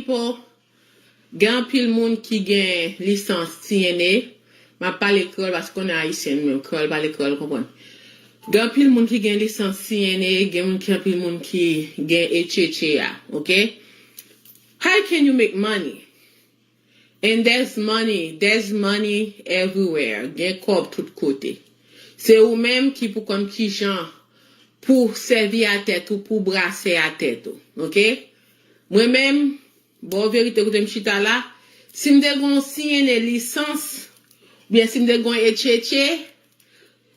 people, gen pile moun qui gen licence TNA, ma pas l'école parce qu'on est haïtien même, école pas l'école, comprendre. Gen pile moun qui gen licence TNA, gen pile moun qui gen HHA, okay? How can you make money? And there's money everywhere. Gen kob tout côté. C'est ou même qui pour comme qui gens pour servir à tête ou pour brasser à tête, okay? Moi-même, bon vérité que je chita là, si m'de gon signer licence, bien si m'de gon HHA,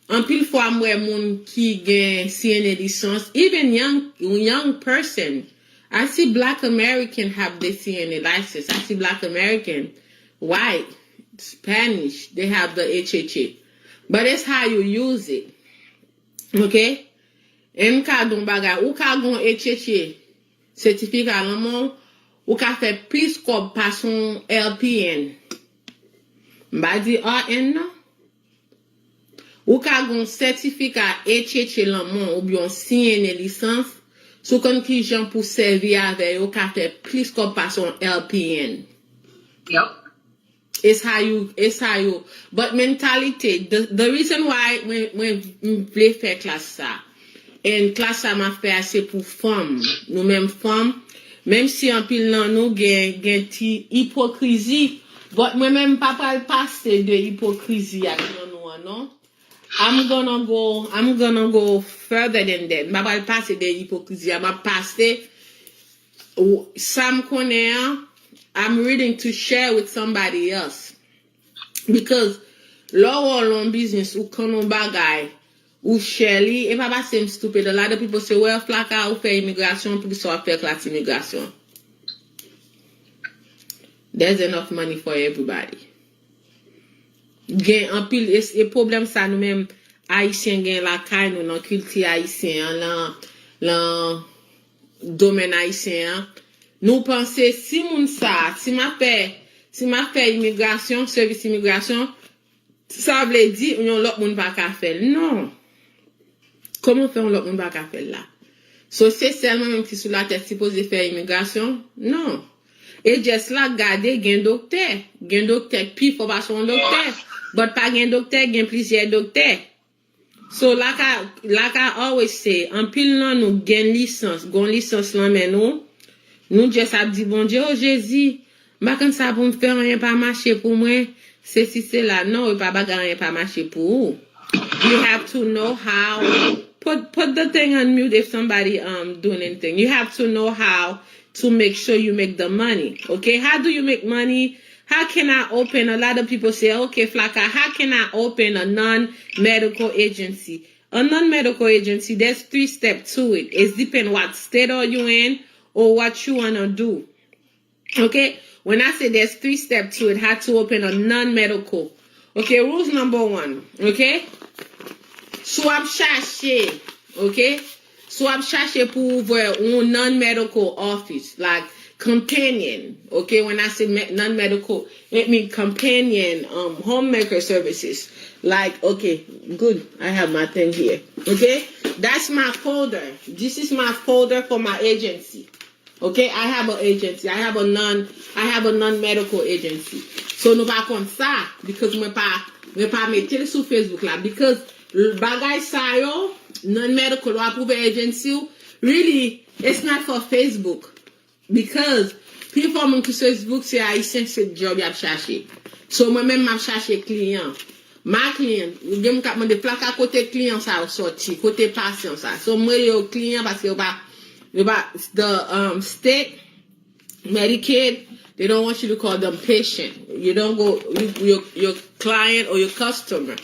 en pile fois moi moun qui gen signer licence, even young person, I see black American have the CNA license. I see black American, white, Spanish, they have the HHA. But it's how you use it. Okay? En ka don bagay, ou ka gon HHA, certificat l'amon, ou ka fait plus comme par son LPN. Mba di RN non? Ou ka gon certificat HHA l'amon, ou bien signer licence, sou kon ki jan pou servi avec, ou ka fait plus comme par son LPN. Yep. It's how you, but mentality, the reason why when vle fè classe ça, and classe ça m'a fait c'est pour femmes, nous même femmes, même si en pile nan nous gen ti hypocrisie, but moi même pas pral passer de hypocrisie avec nous non. I'm gonna go further than that. Pas pral passer de hypocrisie, I'm passer Sam connaît. I'm reading to share with somebody else. Because law on business ou konon bagay ou Shelly, et pas c'est stupid. A lot of people say, well, Flaca ou fait immigration, puis so fait classe immigration. There's enough money for everybody. Gen en pile et problème ça nous même haïtien gen la caille nous dans culture haïtien dans domaine haïtien. Nous pensons, si moun sa, si ma fait immigration, service immigration, ça veut dire, yon l'autre moun pa ka faire. Non. Comment fait on l'autre moun pa ka faire là? So, c'est seulement même qui sous la tête supposé faire immigration? Non. Et juste là, gade, gen docteur, puis faut pas son docteur. But pas gen docteur, gen plusieurs docteurs. So, like I always say, en pile nan nou gen licence lan men nou, nous juste a dit bon Dieu, oh Jésus, ma quand ça pour me faire rien pas marcher pour moi, c'est si c'est là non, pas bagarre rien pas marcher pour vous. You have to know how put the thing on mute if somebody doing anything. You have to know how to make sure you make the money. Okay? How do you make money? How can I open? A lot of people say, okay, Flaca, how can I open a non-medical agency? A non-medical agency, there's 3 steps to it. It depends what state are you in or what you want to do. Okay? When I say there's 3 steps to it, how to open a non-medical. Okay, rules number 1. Okay? Swap chercher. Okay? Swap chercher pour ouvrir un non-medical office. Like companion. Okay? When I say non-medical, it means companion, homemaker services. Like, okay, good. I have my thing here. Okay? That's my folder. This is my folder for my agency. Okay, I have an agency. I have a non-medical agency. So nous pas comme ça because moi pas mettre sur Facebook là because bagay sa yo non-medical ou approuvé agency really it's not for Facebook because people mon qui sur Facebook c'est haïtien c'est job y a chercher. So moi même m'a chercher client. Ma client, je me capte de Flaca côté client ça sorti, côté patient ça. So moi yo client parce que the state Medicaid, they don't want you to call them patient. You don't go your client or your customer.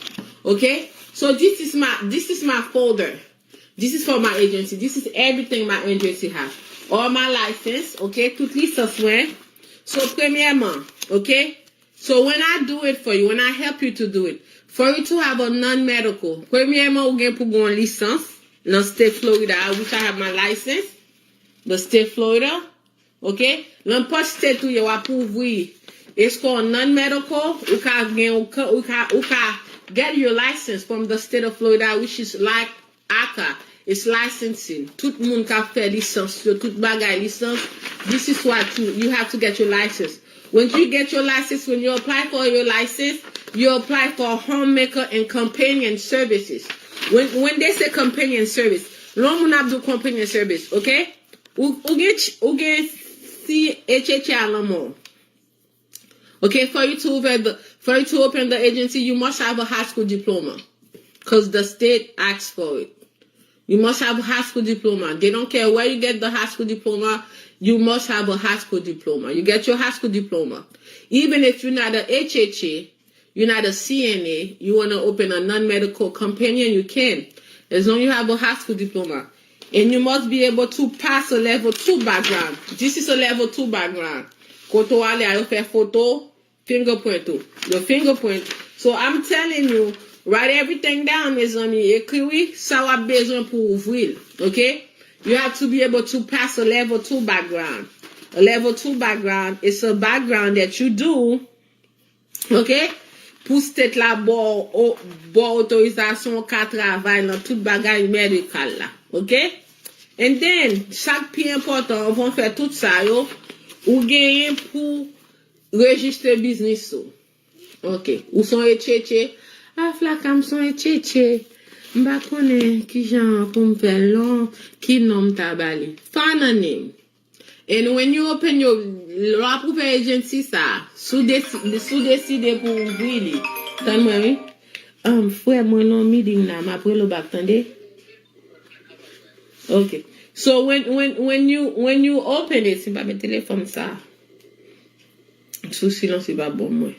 Okay? So this is my folder. This is for my agency. This is everything my agency has. All my license, okay? Toutes les software. So premièrement, okay? So when I do it for you, when I help you to do it, for you to have a non-medical, premièrement, vous gagnez pour une licence dans state Florida, which I have my license, the state Florida, okay? L'importe state où you approve, it's called non-medical, you can get your license from the state of Florida, which is like acte. it's licensing. Tout moun ka fait licence, tout bagay licence. This is what you have to get your license. When you get your license, when you apply for your license, you apply for homemaker and companion services. When they say companion service, long moun ap do companion service, okay? Ou gen si HHL. Okay, for you to open the agency, you must have a high school diploma, because the state asks for it. You must have a high school diploma. They don't care where you get the high school diploma. You must have a high school diploma. You get your high school diploma. Even if you're not a HHA, you're not a CNA, you want to open a non-medical companion, you can, as long as you have a high school diploma. And you must be able to pass a level 2 background. This is a level 2 background. Koto ale a yo fè photo, fingerprint too. Your fingerprint. So I'm telling you, write everything down, mes amis. Ekriwi, sa wap bezwen pou ouvrir. Okay? You have to be able to pass a level 2 background. A level 2 background is a background that you do, okay? Pou state la bo autorisasyon ka travay nan tout bagay medical la. Okay? And then, chaque pi important, on va faire tout ça, yo, ou genyen pou registre business so. Ok. Ou son etcheche. Ah, Flaca, son etcheche. Mba konen ki jan pou mfe long, ki nom tabali. Find a name. And when you open your law pou fe agency sa, sou deside pou ouvri li. Tan mwen, fwe mwen non meeting na, ma pre lo bak tande. Okay. So when you open it, si ba me téléphone ça. Sous silence pas bon moi.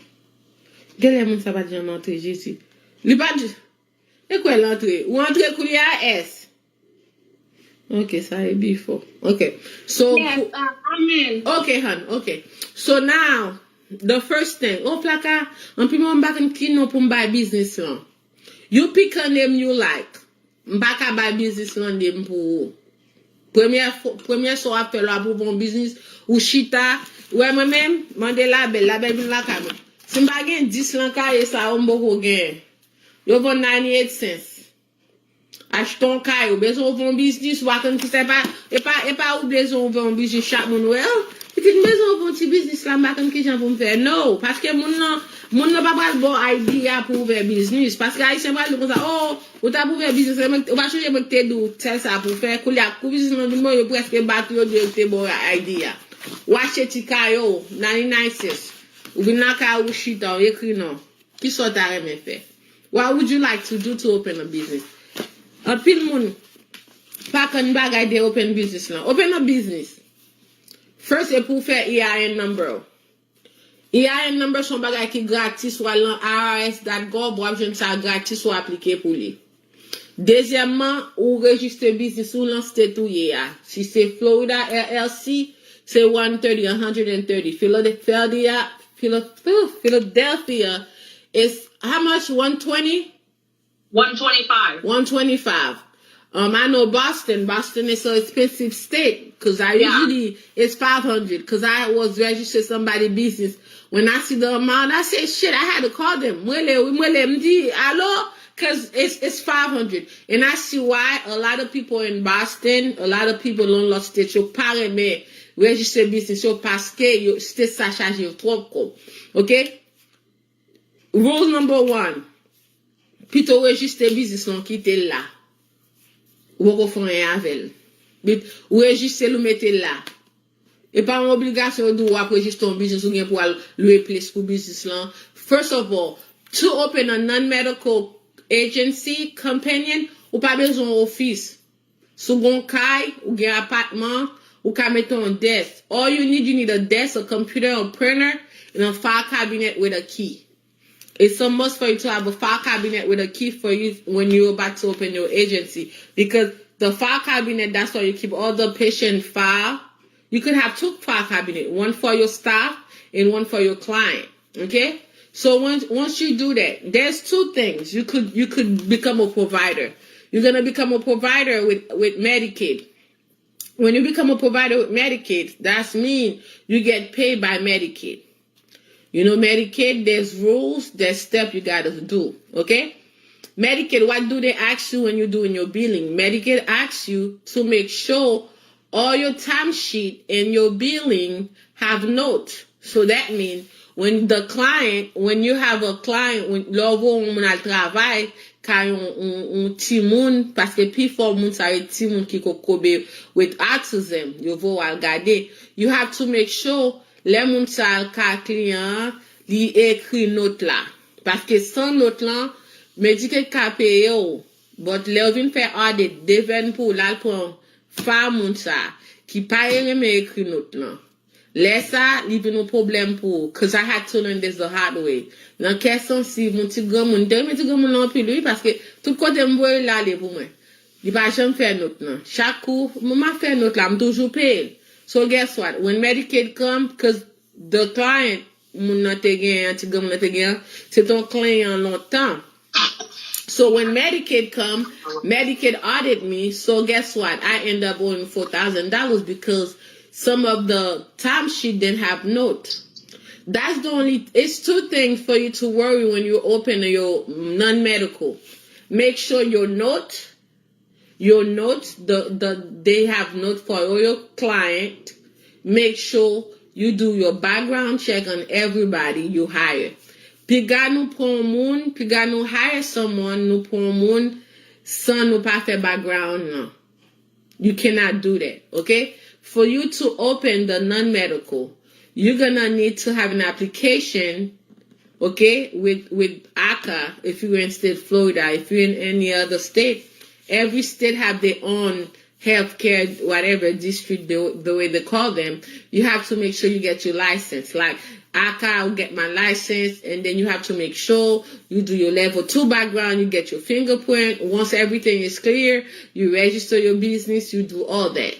Gele moun sa pa di an entre Jésus. Li pa di. E quoi l'entrée? Ou entrée koulè a S. Okay, ça est before. Okay. So yes, amen. Okay, hon. Okay. So now the first thing, Flaca, an pi moun bakan ki non pou m'bay business lan. You pick a name you like. M'baka bay business lan name pou. Premier so a fait la pour bon business ou chita. Ouais, moi-même, mande la belle bin la kame. Si m'ba gen 10 lanka et ça on boko gen. Yo von 98 cents. Acheton kay ou besoin bon business ou akon ki c'est pas et pas ou besoin bon business chaque moun well. Petite maison bon petit business là m'akon ki jan pou m'faire. No, parce que moun nan pas pral bon idea pour faire business parce que haïtien va dire comme ça, oh, ou ta pour faire business, ou va changer pour te dou tel ça pour faire kou business nan moun yo presque battu yo de te bon idea. Ou achete ti kayo 99 cents. Ou bin nan ka ou chita ou ekri non. Ki so ta reme fe? What would you like to do to open a business? A pil moun pa kon bagay de open business lan. Open a business. First, e pou fe EIN number. EIN number son bagay ki gratis ou lan IRS.gov ou apjen sa gratis ou aplike pou li. Deuxièmement, ou registre business ou lan state ou ye a. Si se Florida LLC, c'est 130. Philadelphia is how much? 120? 125. 125. I know Boston. Boston is an expensive state because usually it's 500 because I was registered somebody business. When I see the amount, I say, shit, I had to call them. Because it's 500. And I see why a lot of people in Boston, a lot of people in Los States, you pare me register business yo parce que yo state sa charge yo trop ko. Okay? Rule number 1. Pito registre business non ki te la. Ou ko fon yon avel. Ou registre lou mette la. Et pas une obligation de register un business ou bien pour louer place pour business lan. First of all, to open a non-medical agency companion, ou pas besoin office. Sou gon kay ou gen appartement, ou ka mette un desk. All you need a desk, a computer, a printer, and a file cabinet with a key. It's a must for you to have a file cabinet with a key for you when you're about to open your agency. Because the file cabinet, that's where you keep all the patient file. You could have 2 file cabinets, one for your staff and one for your client. Okay? So once you do that, there's 2 things. You could become a provider. You're gonna become a provider with Medicaid. When you become a provider with Medicaid, that means you get paid by Medicaid. You know, Medicaid, there's rules, there's steps you gotta do, okay? Medicaid, what do they ask you when you're doing your billing? Medicaid asks you to make sure all your timesheet and your billing have notes. So that means when you have a client, when l'envoi on al travail, quand on timoun, parce que puis for moun sa yon timoun ki kobe with autism, you vo al gade, you have to make sure les moun sa al ka client li écrit note là. Parce que sans note là, Medicaid ka paye ou, but le vin fè audit, deven pou lal pou fa moun sa, ki pa reme écrit note là. Lesa, li vin nou problem pou, cause I had to learn this the hard way. Nan kesyon si moun ti gomoun, de moun ti gomoun nan pi lui, parce que tout kote mboye la le pou mwen. Di pa jem fè note nan. Chaque kou, mwen fè note la, m toujou paye. So guess what? When Medicaid come, cause the client, moun nan te gen, ti gomoun nan te gen, se ton client longtemps. So when Medicaid come, Medicaid audit me. So guess what? I end up owing $4,000 because some of the timesheet didn't have note. That's the only. It's two things for you to worry when you open your non-medical. Make sure your notes, they have notes for all your client. Make sure you do your background check on everybody you hire. Piga nou pon moun, piga nou hire someone, nou pon moun, san nou pa fe background nan. You cannot do that, okay? For you to open the non-medical, you're gonna need to have an application, okay, with ACA, if you're in state Florida, if you're in any other state. Every state have their own healthcare, whatever district, the way they call them. You have to make sure you get your license. Like, ACA, I'll get my license, and then you have to make sure you do your level 2 background, you get your fingerprint. Once everything is clear, you register your business, you do all that.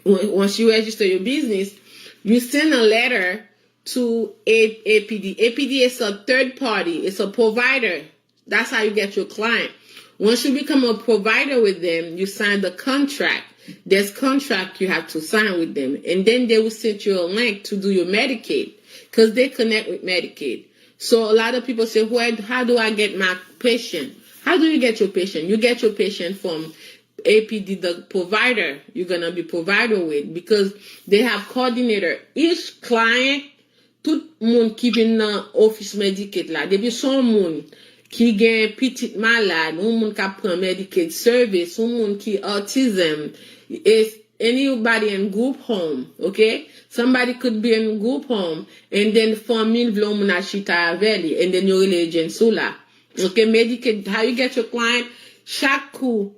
Once you register your business, you send a letter to APD. APD is a third party. It's a provider. That's how you get your client. Once you become a provider with them, you sign the contract. There's contract you have to sign with them. And then they will send you a link to do your Medicaid because they connect with Medicaid. So a lot of people say, how do I get my patient? How do you get your patient? You get your patient from APD, the provider you're going to be provider with, because they have coordinator. Each client, tout moun ki vin nan office Medicaid la, debi son moun ki gen petit malade, ou moun ka pran Medicaid service, ou moun ki autism, is anybody in group home, okay? Somebody could be in group home, and then famille vlo moun achita aveli, and then you relay agency la. Okay, Medicaid, how you get your client? Chaque coup,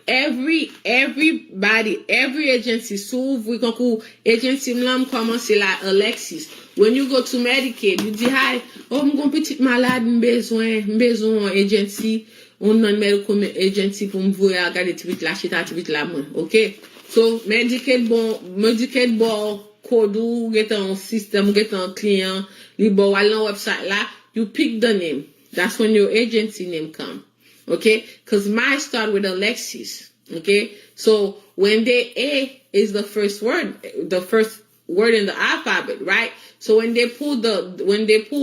everybody, every agency, s'ouvre konkou agency mlam komanse la Alexis. When you go to Medicaid, you di, hi, oh, mgon petit malade, mbezwen agency, on non-medical agency pou mvoye a gade tibit la, chita tibit la mwen, okay? So, Medicaid bon, kodou, get an system, get an client, li bon walan website la, you pick the name. That's when your agency name come. Okay, because mine start with Alexis. Okay, so when they A is the first word in the alphabet, right? So when they pull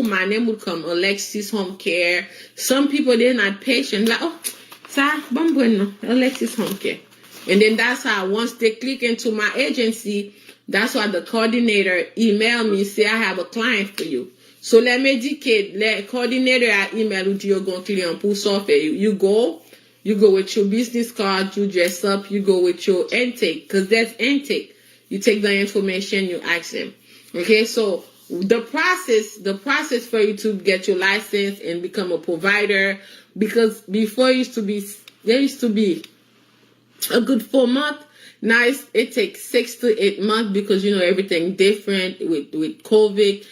my name would come Alexis Home Care. Some people they're not patient, like Alexis Home Care, and then that's how once they click into my agency, that's why the coordinator email me say I have a client for you. So let Medicaid, let coordinator I email with your gon client pour software. You go with your business card, you dress up, you go with your intake, because that's intake. You take the information, you ask them. Okay, so the process for you to get your license and become a provider, because before there used to be a good 4 months. Now it takes 6 to 8 months because everything different with COVID.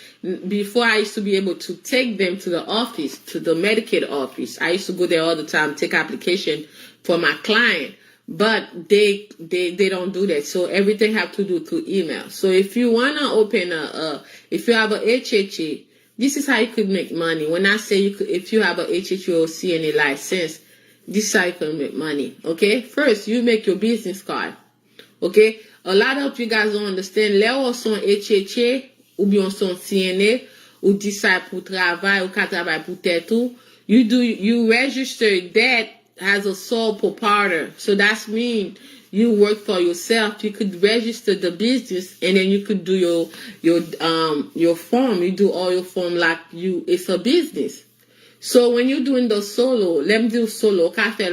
Before I used to be able to take them to the office, to the Medicaid office. I used to go there all the time, take application for my client, but they don't do that. So everything have to do through email. So if you wanna open if you have a HHA, this is how you could make money. When I say if you have a HHA or CNA license, this is how you can make money. Okay, first you make your business card. Okay, a lot of you guys don't understand. Là où son HHA ou bien son CNA ou decide pour travail ou ka travail pour tête tout, you register that as a sole proprietor. So that's mean you work for yourself. You could register the business, and then you could do your form. You do all your form like it's a business. So when you're doing the solo, let me do solo, ka fè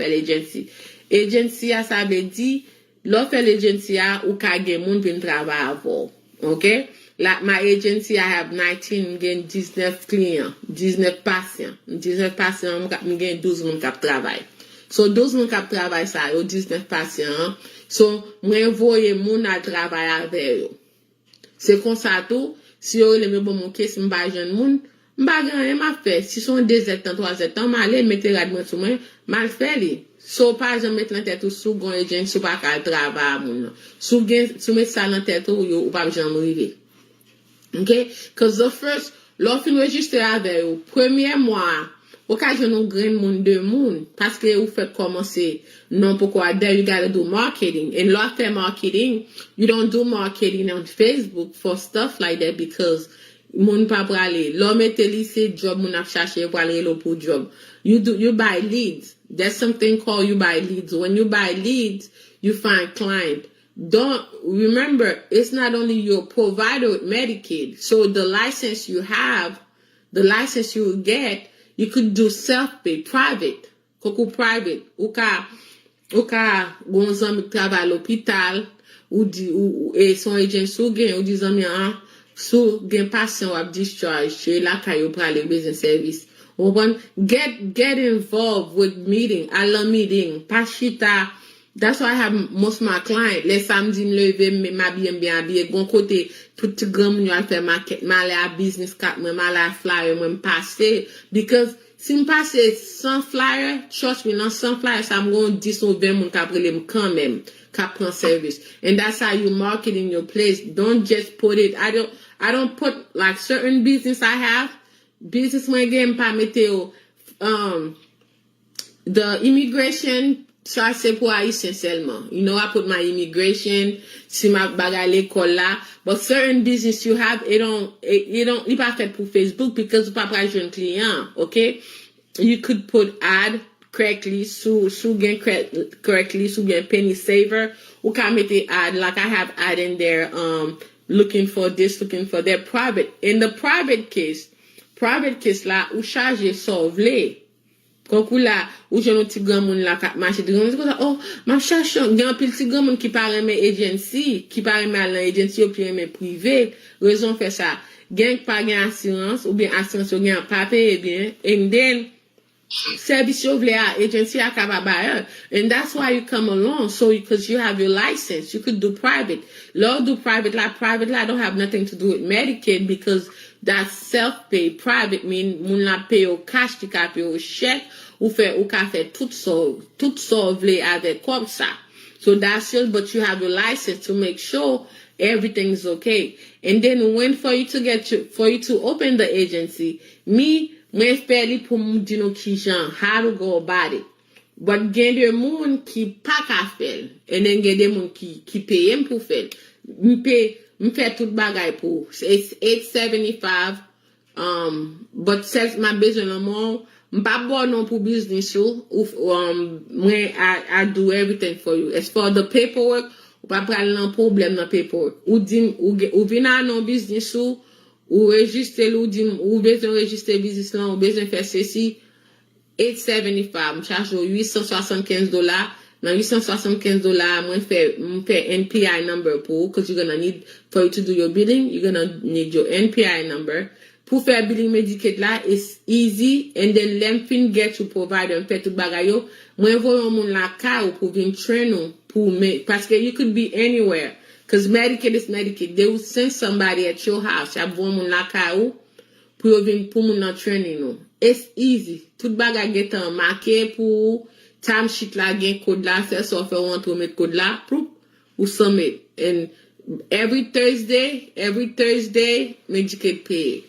l'agency. Agency a sa be di, lo fè l'agency a ou ka gen moun bin travay avò. Okay? Like my agency, I have 19, gen 19 clients, 19 patients. 19 patients, mi gen 12 moun kap travay. So 12 moun kap travay sa yo, 19 patients. So mwen voye moun a travay avè yo. Se kon sa tou, si yo le me bon moun kes mba jen moun, mba gen ma fè. Si son 2 etan, 3 etan, ma le mette rad mwen sou mwen, mal fè li. So pa jen mette lan tèt ou sou gon agent, sou pa ka travay moun. Sou mette sa lan tèt ou yo, ou pa jen mouri. Okay? Because the first, l'on fin registre avec vous, premier mois, occasion nous grain moun de moun, parce que vous faites commencer, non pourquoi, there you gotta do marketing. And l'on fait marketing, you don't do marketing on Facebook for stuff like that because moun pa prale. L'on mette lycée job, moun ap chache prale lo pour job. You buy leads. There's something called you buy leads. When you buy leads, you find client. Don't remember, it's not only your provider with Medicaid. So the license you have, the license you will get, you could do self-pay, private. Koko private. Ou ka gon zami travay l'hôpital, ou son agent sou gen, ou di zami sou gen patient wap discharge, che la kayo prale business service. Get involved with meeting. I love meeting. Pachita. That's why I have most of my clients. Les samedi me leve, m'habille bien habillé. Gon côté, tout grand moun yo al faire market, m'aller à business card, m'aller à flyer, m'passe. Because si m'passe 100 flyer, trust me, non 100 flyer, ça m'gon 10 ou 20 moun ka prele quand même, ka prend service. And that's how you marketing your place. Don't just put it. I don't put like certain business I have. Business mwen gen pa mette the immigration. Ça c'est pour Haïtien seulement. You know, I put my immigration, si ma bagay l'école là. But certain business you have, it pas fait pour Facebook because you pas pral jeune client, okay? You could put ad correctly, sou gen correctly, sou gen penny saver. Ou ka mette ad, like I have ad in there, looking for this, looking for that, private. In the private case là, ou charge so vle. Konkou la, ou jenon ti gran moun la kap mache, ti gran moun, oh, ma chache, gen pil ti gran moun ki pare men agency, ki pare men alan agency ou pi men privé, raison fait ça. Gen pa gen assurance, ou bien assurance ou gen pa paye bien, and then, service yo vle a agency a kaba and that's why you come along, so because you have your license, you could do private. Lord do private la don't have nothing to do with Medicaid because that's self-pay. Private mean moun la pay au cash, ti ka pay au chèque, ou ka fè tout so vle avec comme ça. So that's it, but you have your license to make sure everything's okay. And then when for you to open the agency, mwen fè li pou moun di nou ki jan, how to go about it. But gen de moun ki pa ka fèl, and then gen de moun ki paye m pou fèl. M fè tout bagay pou. It's $8.75, but sels ma bezwen nan moun, m pa bon non pou business yo, mwen I do everything for you. As for the paperwork, ou pa pral nan problem nan paperwork. Ou vina nan business yo, ou registre ou bezwen registre business lan, ou bezwen fè ceci, $8.75, m charge $875. Now $875, mwen fè NPI number pou, because you're gonna need, for you to do your billing, you're gonna need your NPI number. Pou fè billing Medicaid la, it's easy, and then lem fin get to provider, m fè tout bagay yo, mwen voyon moun la ka ou pou vin train ou, paske you could be anywhere. Because Medicaid is Medicaid. They will send somebody at your house. Ya bon moun la ka ou, pou yo vin pou moun nan training ou. It's easy. Tout bagay get an marke pou time sheet la gen code la, se so fe want to met code la, ou submit. And every Thursday, Medicaid pay.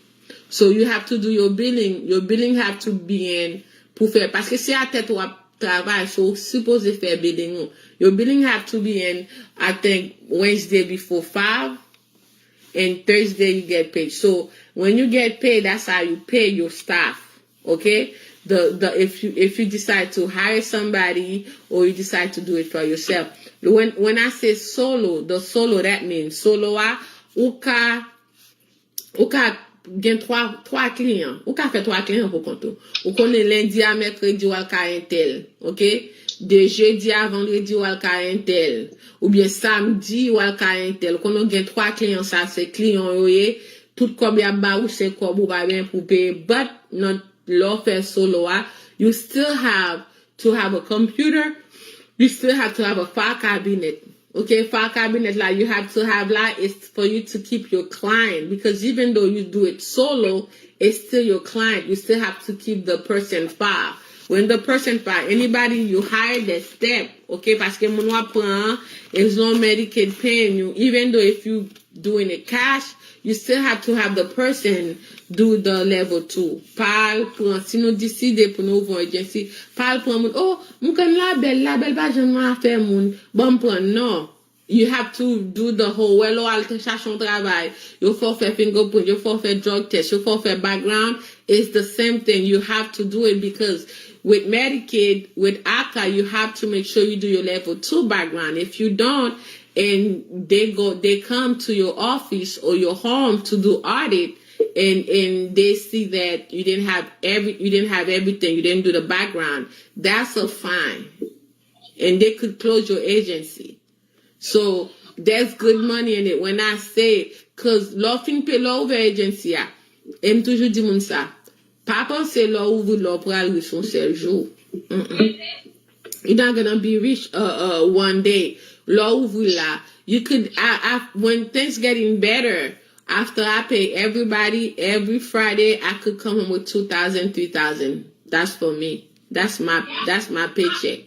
So you have to do your billing. Your billing have to be in pou fè, paske se a tèt wap travay, so suppose fè billing ou. Your billing have to be in, I think, Wednesday before 5, and Thursday you get paid. So when you get paid, that's how you pay your staff. Okay? If you decide to hire somebody or you decide to do it for yourself. When I say solo, the solo, that means solo ou ka gen 3 clients. Ou ka fait 3 clients pour compte. Ou connaît lundi à mercredi ou al ka un tel. OK? De jeudi à vendredi ou al ka un tel. Ou bien samedi ou al ka un tel. Qu'on gen 3 clients, ça c'est clients yoye. Tout comme ya ba ou c'est comme ou ba bien pour payer. But not law fait solo, you still have to have a computer. You still have to have a file cabinet. Okay, file cabinet like you have to have like it's for you to keep your client, because even though you do it solo, it's still your client. You still have to keep the person file. When the person file, anybody you hire that step, okay, parce que mon apprend is no Medicaid paying you, even though if you doing it cash, you still have to have the person do the level 2. Parle pour si nous décider pour nous ouvrir agency, parle pour moun, oh, moun kan label pas j'en m'a faire moun, bon pour non. You have to do the whole well al te chercher un travail. You faut faire fingerprint, you faut faire drug test, you faut faire background. It's the same thing. You have to do it because with Medicaid, with acte, you have to make sure you do your level 2 background. If you don't, and they come to your office or your home to do audit, and they see that you didn't have everything, you didn't do the background, that's a fine, and they could close your agency. So there's good money in it. When I say, cause law fin pe law ouvre agency a, em toujou di moun sa, pa pense law ouvre law pral riche son sel jour. You're not gonna be rich one day. Law ouvre la, you could when things getting better, after I pay everybody every Friday, I could come home with 2,000, 3,000. That's for me. That's my paycheck.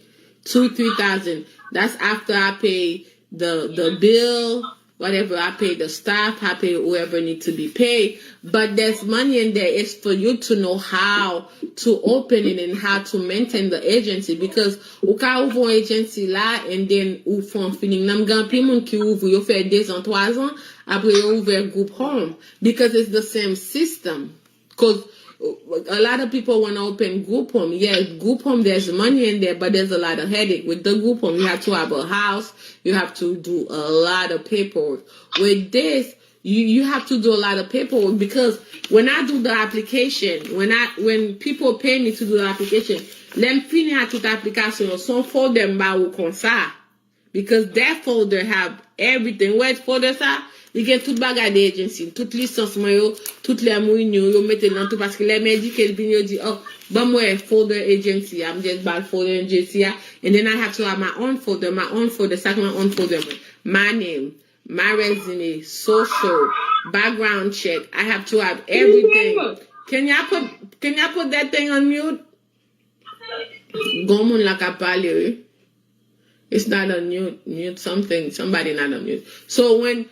2,000, 3,000. That's after I pay the bill, whatever I pay the staff, I pay whoever needs to be paid. But there's money in there. It's for you to know how to open it and how to maintain the agency. Because ou ka ouvre agency là, and then ou font feeling nam gan pi moun ki ouvre yo fait 2 ans, 3 ans, après yo ouvre group home. Because it's the same system. Because a lot of people want to open group home. Yeah, group home, there's money in there, but there's a lot of headache. With the group home, you have to have a house. You have to do a lot of paperwork. With this, you have to do a lot of paperwork, because when I do the application, when people pay me to do the application, lem fini a toute application, son folder mba ou kon sa. Because that folder have everything. Where folder sa? You get tout bagay de agency, tout licencement yo, tout les mourin yo mette dans tout, parce que les médicaux bin yo di, oh, bon moi folder agency, I'm just bad folder agency, and then I have to have my own folder, second my own folder, my name, my resume, social, background check. I have to have everything. Can y'all put that thing on mute? Gomun la ka pale. It's not on mute somebody not on mute. So when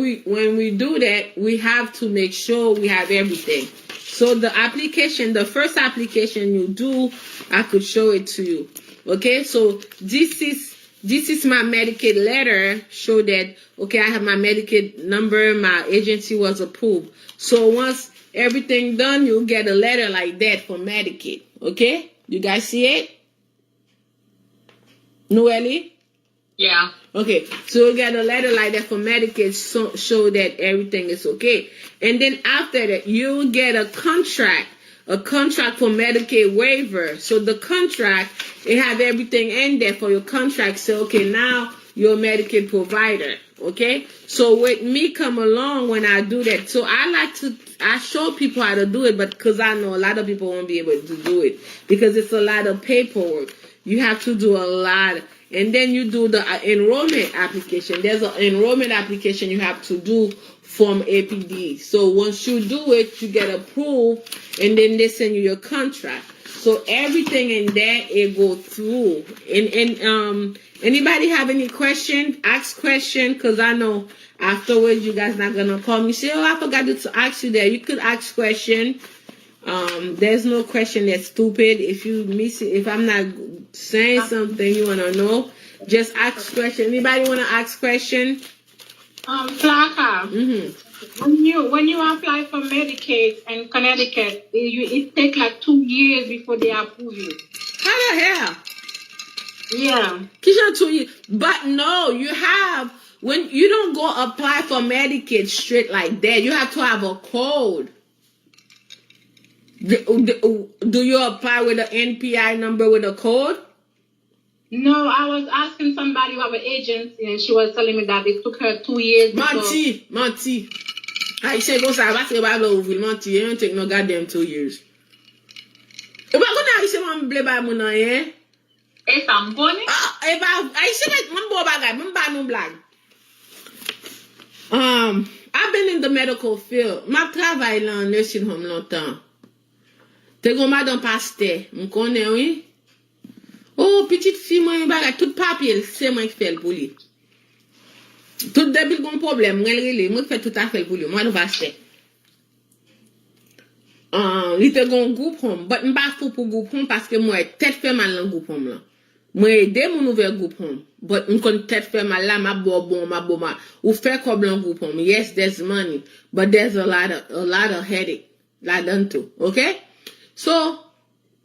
we do that, we have to make sure we have everything. So the first application you do, I could show it to you. Okay, so this is my Medicaid letter, show that, okay, I have my Medicaid number, my agency was approved. So once everything done, you'll get a letter like that for Medicaid. Okay, you guys see it? Noelle? Yeah. Okay, so you get a letter like that for Medicaid, show that everything is okay. And then after that, you get a contract for Medicaid waiver. So the contract, it have everything in there for your contract. So, okay, now you're a Medicaid provider, okay? So with me come along when I do that. So I show people how to do it, but because I know a lot of people won't be able to do it, because it's a lot of paperwork. You have to do a lot. And then you do the enrollment application. There's an enrollment application you have to do from APD. So once you do it, you get approved, and then they send you your contract. So everything in there, it go through. And anybody have any question? Ask question, because I know afterwards you guys not gonna call me say, oh, I forgot to ask you that. You could ask question. There's no question that's stupid. If you miss it, if I'm not saying something you wanna know, just ask question. Anybody wanna ask question? Flaca. When you apply for Medicaid in Connecticut, it takes like 2 years before they approve you. How the hell? Yeah. Kisa 2 years. But no, when you don't go apply for Medicaid straight like that, you have to have a code. Do you apply with an NPI number with a code? No, I was asking somebody who have an agency, and she was telling me that it took her 2 years. Menti. I say go sa ba se ba lo ouvri menti, it don't take no goddamn 2 years. E ba kona I say man ble ba moun an yen? E sa mboni? E ba I say man bo bagay, man ba nou blag. I've been in the medical field. Ma travay lan nursing home longtemps. Te gon madanm paste, m konnen oui? Oh, petite fille, moi, bagay, tout papier, c'est moi qui fais le pour lui. Tout débile gon problème, moi fait tout à fait pour lui. Moi, nous va acheter. Il te gon groupe home, but m'pa fou pour groupe home parce que moi, tête fait mal dans groupe home là. Moi, aider mon ouvert groupe home, but m'kon tête fait mal là, ma bo, ou fait comme dans groupe home. Yes, there's money, but there's a lot of headache, là-dedans tout, okay? So,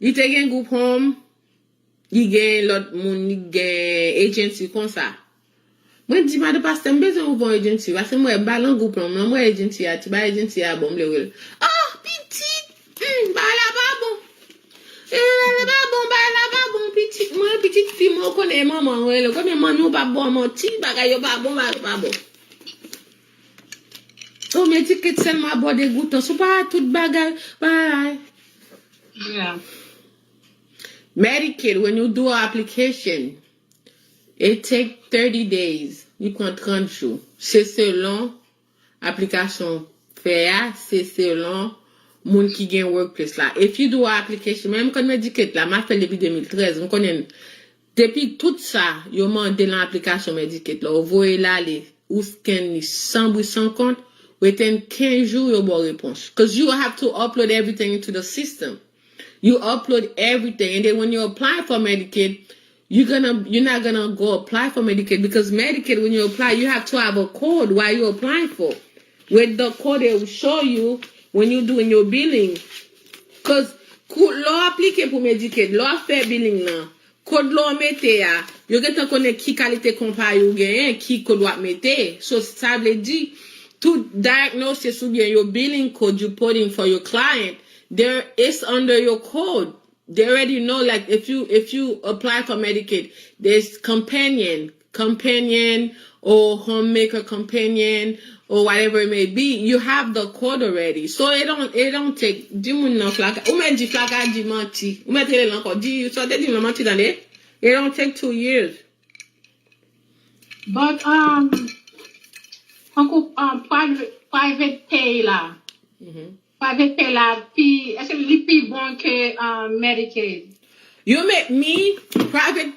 il te gen groupe home, il gen l'autre moun, il gen agency comme ça. Moi, dis ma de pasteur, m'besoin ou bon agency, parce que moi, balan groupe home, moi, agency a, ti ba agency a bon, le wel. Oh, petit, ba la ba bon. Ba la ba bon, petit, moi, petite fille, moi, connais maman, wel, connais maman, nous pas bon, mon ti, bagay yo pas bon, ba bon. Oh, mais dis que seulement boire des gouttes, so pas tout bagay, bye. Yeah. Medicaid, when you do an application, it takes 30 days. You prend 30 jours. C'est selon application faire, c'est selon moun qui gagne workplace là. If you do an application, même quand Medicaid là, m'a fait depuis 2013, on connaît depuis tout ça, yo mandé l'application Medicaid là, vous voyez là les ou scan ni sans bruit sans compte, within 15 jours yo bon réponse. Because you have to upload everything into the system. You upload everything, and then when you apply for Medicaid, you're not gonna go apply for Medicaid because Medicaid, when you apply, you have to have a code while you're applying for. With the code, it will show you when you're doing your billing. Cause l'on applique pour Medicaid, l'on fait billing là. Code l'on mette ya, you get to connaître qui qualité compa you gagne, qui code doit mette. So ça veut dire to diagnose ou bien your billing code you put in for your client. There is under your code. They already know, like if you apply for Medicaid, there's companion or homemaker companion or whatever it may be. You have the code already, so it don't take. Di moun nan Flaca, ou men di Flaca di menti, ou men tele lanko di so they di menti dan it. It don't take 2 years. But private pay là. Private pay là, puis est-ce que les plus bon que Medicaid? You make me private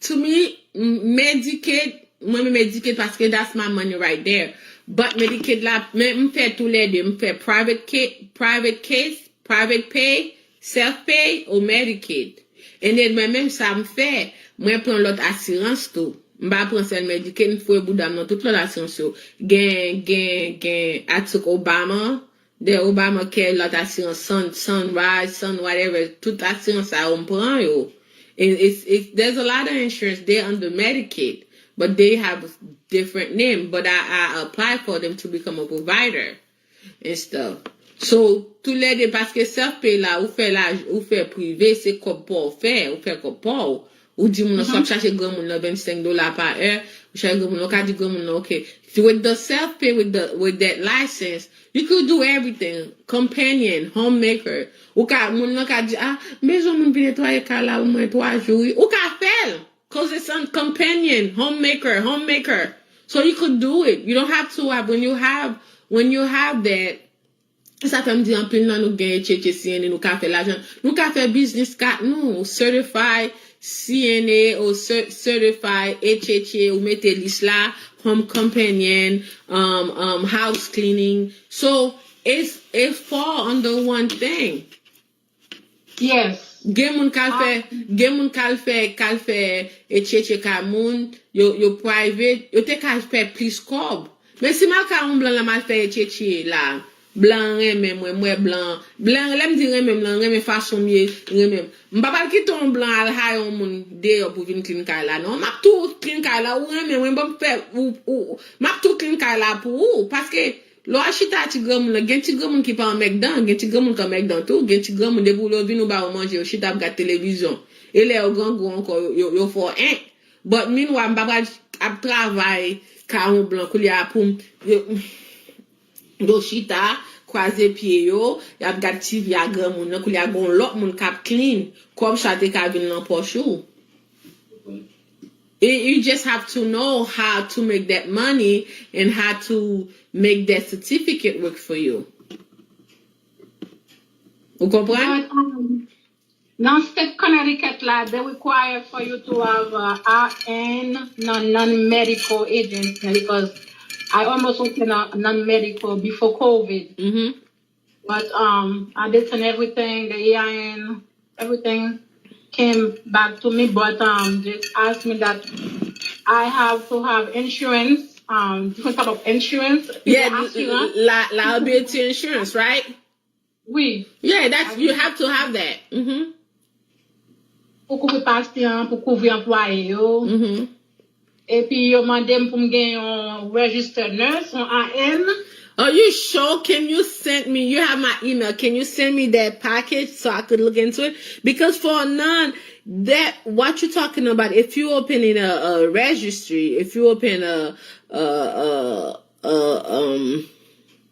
to me Medicaid. Moi Medicaid parce que that's my money right there. But Medicaid là, me fait tous les deux. Me fait private pay, self pay ou Medicaid. And then même ça me fait, moi prends l'autre assurance tout. M'ba prend celle Medicaid, il faut boudam dans toute l'autre assurance. Gen I took the Obamacare, lot assurance, sunrise, sun whatever, tout assurance ça on prend yo. There's a lot of insurance there under Medicaid, but they have different name. But I apply for them to become a provider and stuff. So tous les deux parce que self-pay là ou fait privé c'est comme pour faire ou fait comme pour ou dit mon soit chercher grand moun $25 par heure ou chercher grand moun ka di grand moun okay. With the self-pay with that license, you could do everything. Companion, homemaker. Ou ka moun nan ka di besoin moun pi nettoyer ka la ou moins 3 jours. Ou ka faire cause it's on companion, homemaker. So you could do it. You don't have to have when you have that. Ça fait me dire en pile nan nou gen CNA nou ka fait l'argent. Nou ka fait business card nou certified CNA or certified HHA ou mette list la home companion, house cleaning. So it fall under one thing. Yes. Gen moun kal fe HHA ka moun yo private yo te ka fe plus cob. Mais si ma ka un blanc la mal fait tchétché là. Blanc remem moi blanc l'aime dire remem façon mieux remem m'pa pas ki ton blanc al hay on moun de pour vinn clean kay la non m'a tout clean kay la ou remem moi bon faire ou m'a tout clean kay la pour ou parce que lo achita ti grand moun la gen ti grand moun ki pa en McDonald gen ti grand moun ka McDonald tout gen ti grand moun de pour lo vinn ou ba manger ou chita regarder télévision et les grand gros encore yo for un but meanwhile m'pa pas ap travail ka on blanc kou li a pour do chita croiser pied yo y a gade TV a grand moun nan kou li a gon lot moun kap clean comme chate ka vin nan poche ou. You just have to know how to make that money and how to make that certificate work for you. Vous comprenez? Dans state Connecticut là, they require for you to have RN non-medical agent because I almost opened a non-medical before COVID. Mm-hmm. But I did send everything, the EIN, everything came back to me. But they asked me that I have to have insurance, different type of insurance. Yeah, liability insurance, right? Oui. Yeah, that's you have to have that. Mm-hmm. Pour couvrir patient, pour couvrir employé yo. Mm-hmm. Et puis yo mandem pour me gagner un registered nurse, un AN. Are you sure? Can you send me? You have my email. Can you send me that package so I could look into it? Because for a non, that what you're talking about, if you open in a registry, if you open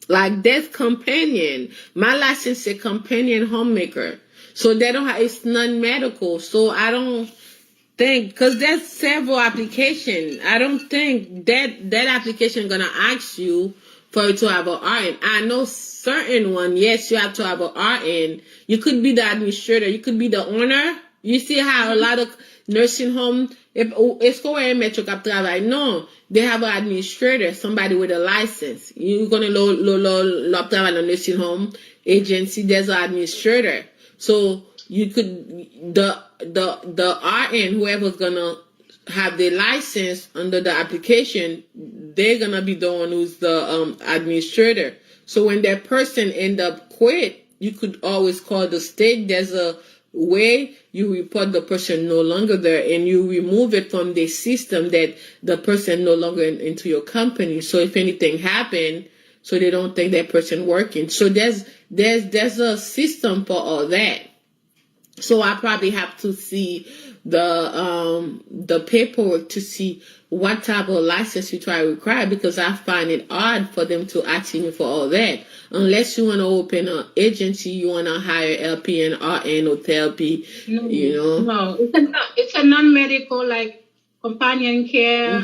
like death companion, my license is companion homemaker, so they don't have, it's non-medical. So I don't think, because there's several applications. I don't think that application gonna ask you for you to have an RN. I know certain one, yes, you have to have an RN. You could be the administrator, you could be the owner. You see how a lot of nursing home, est-ce qu'on va mettre cap travail? No, they have an administrator, somebody with a license. You're gonna lo travail in nursing home agency. There's an administrator, so you could the RN, whoever's gonna have the license under the application, they're gonna be the one who's the administrator. So when that person end up quit, you could always call the state. There's a way you report the person no longer there and you remove it from the system that the person no longer into your company. So if anything happened, so they don't think that person working. So there's a system for all that. So I probably have to see the paperwork to see what type of license you try to require, because I find it hard for them to ask me for all that. Unless you want to open an agency, you want to hire LP and RN or therapy, you know. No, it's a non-medical, like companion care,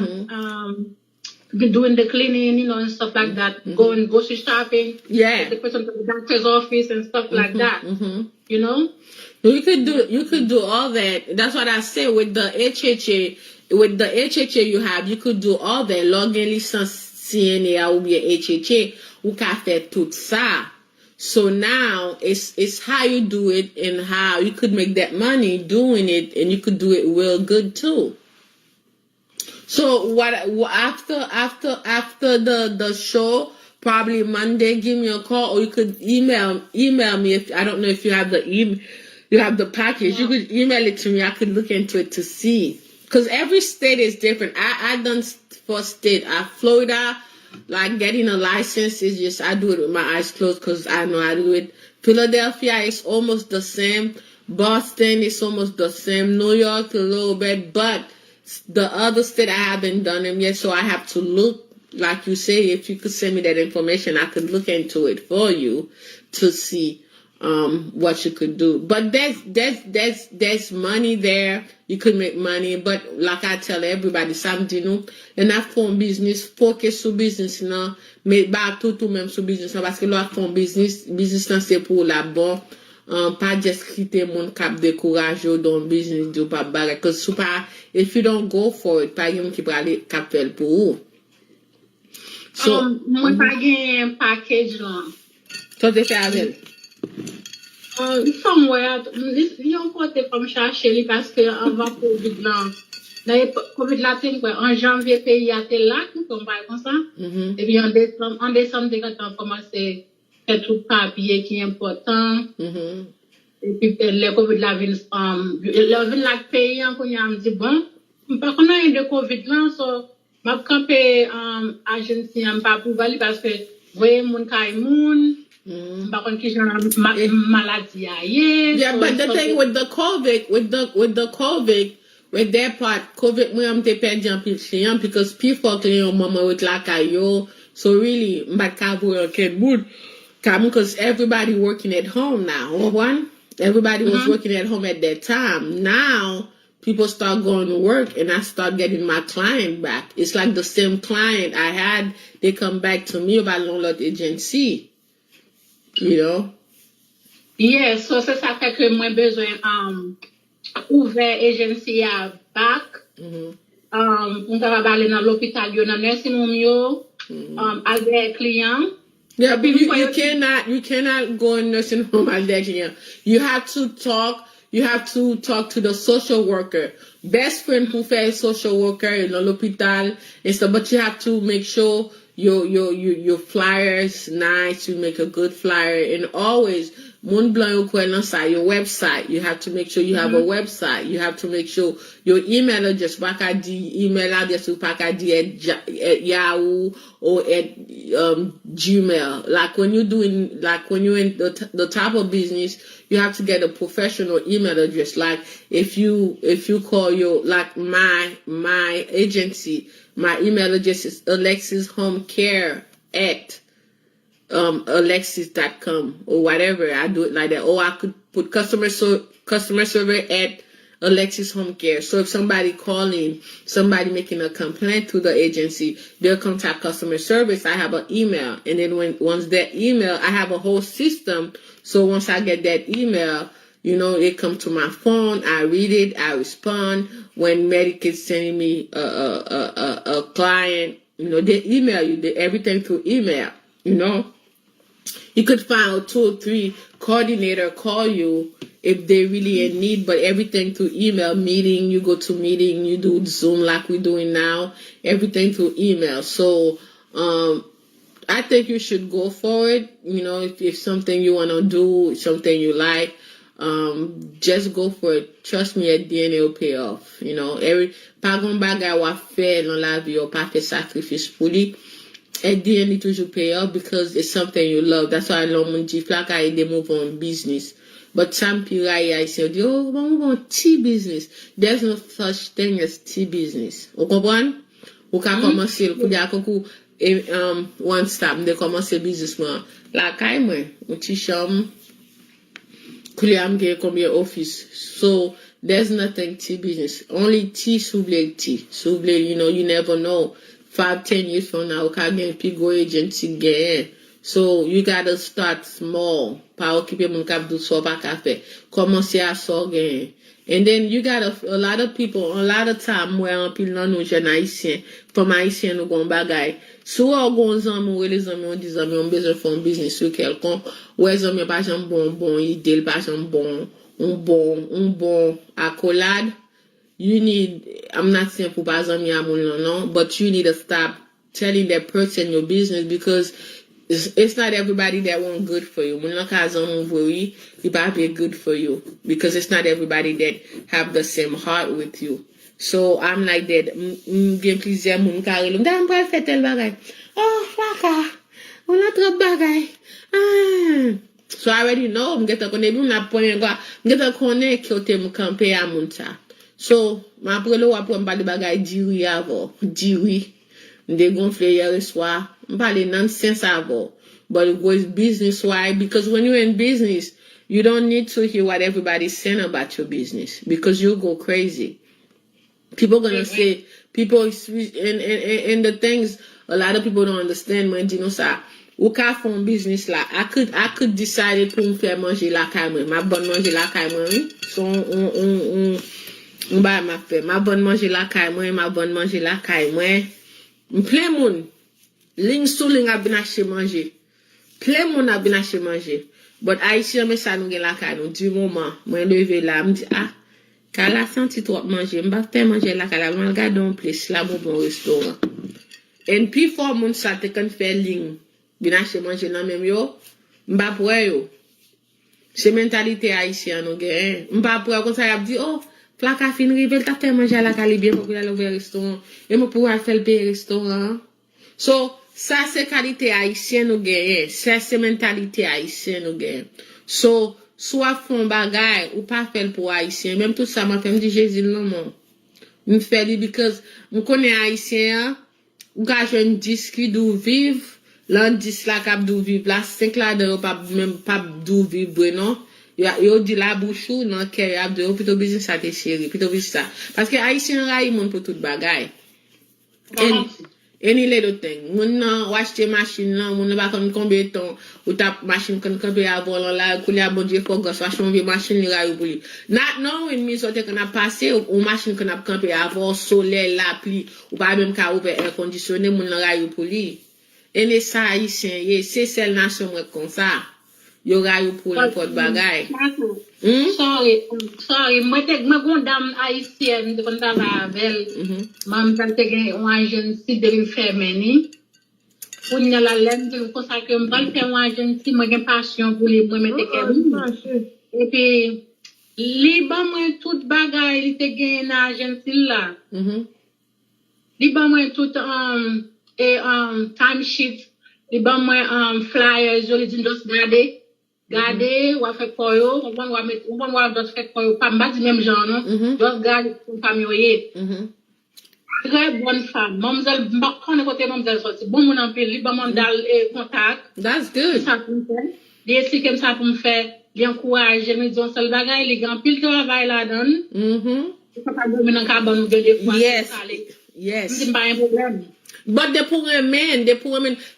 doing the cleaning, you know, and stuff like that. Going grocery shopping, yeah, the person to the doctor's office and stuff like that. You know. You could do all that. That's what I said with the HHA. With the HHA you have, you could do all that. Login licence CNA ou bien HHA, ou ka fait tout ça. So now it's how you do it and how you could make that money doing it, and you could do it real good too. So what after the show, probably Monday, give me a call, or you could email me if I don't know if you have the email. You have the package. Yeah. You could email it to me. I could look into it to see. Because every state is different. I done for state. Florida, like getting a license is just, I do it with my eyes closed because I know how to do it. Philadelphia is almost the same. Boston is almost the same. New York a little bit. But the other state, I haven't done them yet. So I have to look, like you say, if you could send me that information, I could look into it for you to see what you could do. But there's money there. You could make money, but like I tell everybody, samedi nou, en a fon business, focus sur business nan, mais ba tout même sur business nan, parce que là fon business nan c'est pour la bon, pas just krite moun kap décourage ou don business do pa bagay, cause sou pa, if you don't go for it, pa yon ki prale kap fel pou ou. So, mwen pa gen package lan. So te fè avel? Somewhere, yon kote pou m chache li, parce que avant COVID lan, Dans Covid là, en janvier, pays a été là, comme ça. Et puis en décembre, quand on a commencé à faire tout le papier qui est important. Et puis le Covid là, le pays, on a dit, bon, par contre, il y a de Covid là, so, je vais camper agence, pas pour valider parce que, vous voyez, mon cas, par contre, qui j'ai maladie ailleurs. Yeah, but the thing with the COVID, with that part, COVID, moi, I'm perdu en pile client because people qui ont maman with la caillou, so really, my cabo can mood, because everybody working at home now. One, everybody was working at home at that time. Now, people start going to work and I start getting my client back. It's like the same client I had, they come back to me about l'autre agency. You know? Yeah, so c'est ça fait que moi besoin ouvert agency à back. On va aller dans l'hôpital, yo dans nursing home yo, avec client. Yeah, but you cannot go in nursing home as that client. You have to talk to the social worker. Best friend who fait social worker dans l'hôpital and stuff, but you have to make sure your flyers nice, you make a good flyer, and always your website. You have to make sure you have a website. You have to make sure your email address, email address at Yahoo or at Gmail. Like when you're in the type of business, you have to get a professional email address. Like if you call your, like my agency, my email address is alexishomecare at alexis.com or whatever. I do it like that. Or I could put customer service at Alexis Home Care. So if somebody calling, somebody making a complaint to the agency, they'll contact customer service. I have an email, and then once that email, I have a whole system. So once I get that email, you know, it comes to my phone. I read it. I respond. When Medicaid's sending me a client, you know, they email you. Everything through email. You know, you could find 2 or 3 coordinator call you if they really in need, but everything through email. Meeting, you go to meeting, you do Zoom like we're doing now. Everything through email. So, I think you should go for it. You know, if something you want to do, something you like. Just go for it. Trust me, at the end it will pay off. You know, pas gon bagay wa fè dans la vie ou pas fait sacrifice pour lui. At the end it will pay off because it's something you love. That's why I love mon dit Flaca they move on business. But some people I say, oh, move on tea business. There's no such thing as tea business. Vous comprenez? Ou ka commencer pour dire que one stop, de commencer business moi. La caille moi, un petit chambre. Combien office. So there's nothing tea business. Only tea souble tea. Souble, you know, you never know. 5-10 years from now, we can get pigo agency again. So you gotta start small. Pas occuper mon cap du soir pas café. Commencer à sortir. And then you got a lot of people, a lot of time where on pile nan nou jen haïtien, from haïtien nou gon bagay. Sou ou gon zanmi ou les zanmi on dit zanmi on besoin fon business ou quelqu'un, ou les zanmi pas jan bon idée, pas jan bon accolade. You need, I'm not saying pour pas zanmi a moun non, but you need to stop telling that person your business because it's not everybody that want good for you. When look at some mouri, it might be good for you because it's not everybody that have the same heart with you. So I'm like that. Bien plaisir moun kare lum. Dan pas fait tel bagay. Oh, Flaca, on a trop bagay. So I already know. M'geta konnen moun na ponen gwa. M'geta konnen kote m kampe a moun sa. So ma prelo wa pou m'pale bagay diwi avo. Diwi. They gonfle hier soir. M'parle nonsense avo. But it was business. Why? Because when you're in business, you don't need to hear what everybody's saying about your business because you'll go crazy. People gonna say, people, and the things, a lot of people don't understand when you know sa, ou ka fon business la, I could decide pour me faire manger la caille moi. Ma bonne manger la caille moi, oui. So, on ba ma fait. Ma bonne manger la caille moi, ma bonne manger la caille moi. Plein moun. Ling sou ling a bin ache manger. Plein moun a bin ache manger. But Haïtien me sa nou gen la caille nou. Du moment, moi levé là, me dit, Quand la senti trop manger, m'pa faire manger la kala, m'al gade un place là bon restaurant. Et puis fort moun sa te kan fait ligne. Bin acheter manger nan même yo, m'pa pour yo. C'est mentalité haïtienne nous gagne. M'pa pour comme ça y a dit oh, Flaca fin rive, t'a fait manger la kala bien pour aller au restaurant. Et moi pour aller faire le restaurant. So ça c'est qualité haïtienne nous gagne. Ça c'est mentalité haïtienne nous gagne. So soit font bagay ou pas faire pour haïtien, même tout ça m'a fait me dire Jésus non non. Me fait dit because me connais haïtien, ou ka jeune 10 qui dou vivre, l'an 10 la cap dou vivre, la 5 la de pas même pas dou vivre non. Yo dit la bouchou non que y a de plutôt business ça te chéri, plutôt business ça. Parce que haïtien ray moun pour tout bagay. Any little thing. Moun nan wachte machine nan, moun nan ba kon combien de temps ou tap machine kon kampe avant la koulè bon Dieu faut gos wache mon machine li rayo pou li. Not knowing me sote kon a passé ou machine kon a kampe avant soleil la pluie ou pas même ka ouvert air conditionné moun nan rayo pou li. Ene sa haïtien ye, c'est celle nation comme ça. Yo rayo pour n'importe bagay. Sorry, moi gon dame haïtienne de kon avec mam tan te gen un agent si de femeni. Pour n'y la laine de ko sa que m'val faire un agent si moi gen passion pour les moi mette ke. Et puis li ba moi tout bagay li te gen un agent si là. Li ba moi tout time sheet, li ba moi flyers, je li dit dos gade ou a fait pour yo on va mettre on va d'autres fait pour yo pas m'a dit même genre non d'autres gade pour femme yoyé très bonne femme mademoiselle m'a connait côté mademoiselle sorti bon mon en pile li ba mon dal contact That's good. ça pour me faire des explique comme ça pour me faire li encourager me dit on seul bagay li grand pile travail là dedans ça pas dormir dans cabane ou deux fois Yes. c'est pas un problème. But de pour un men,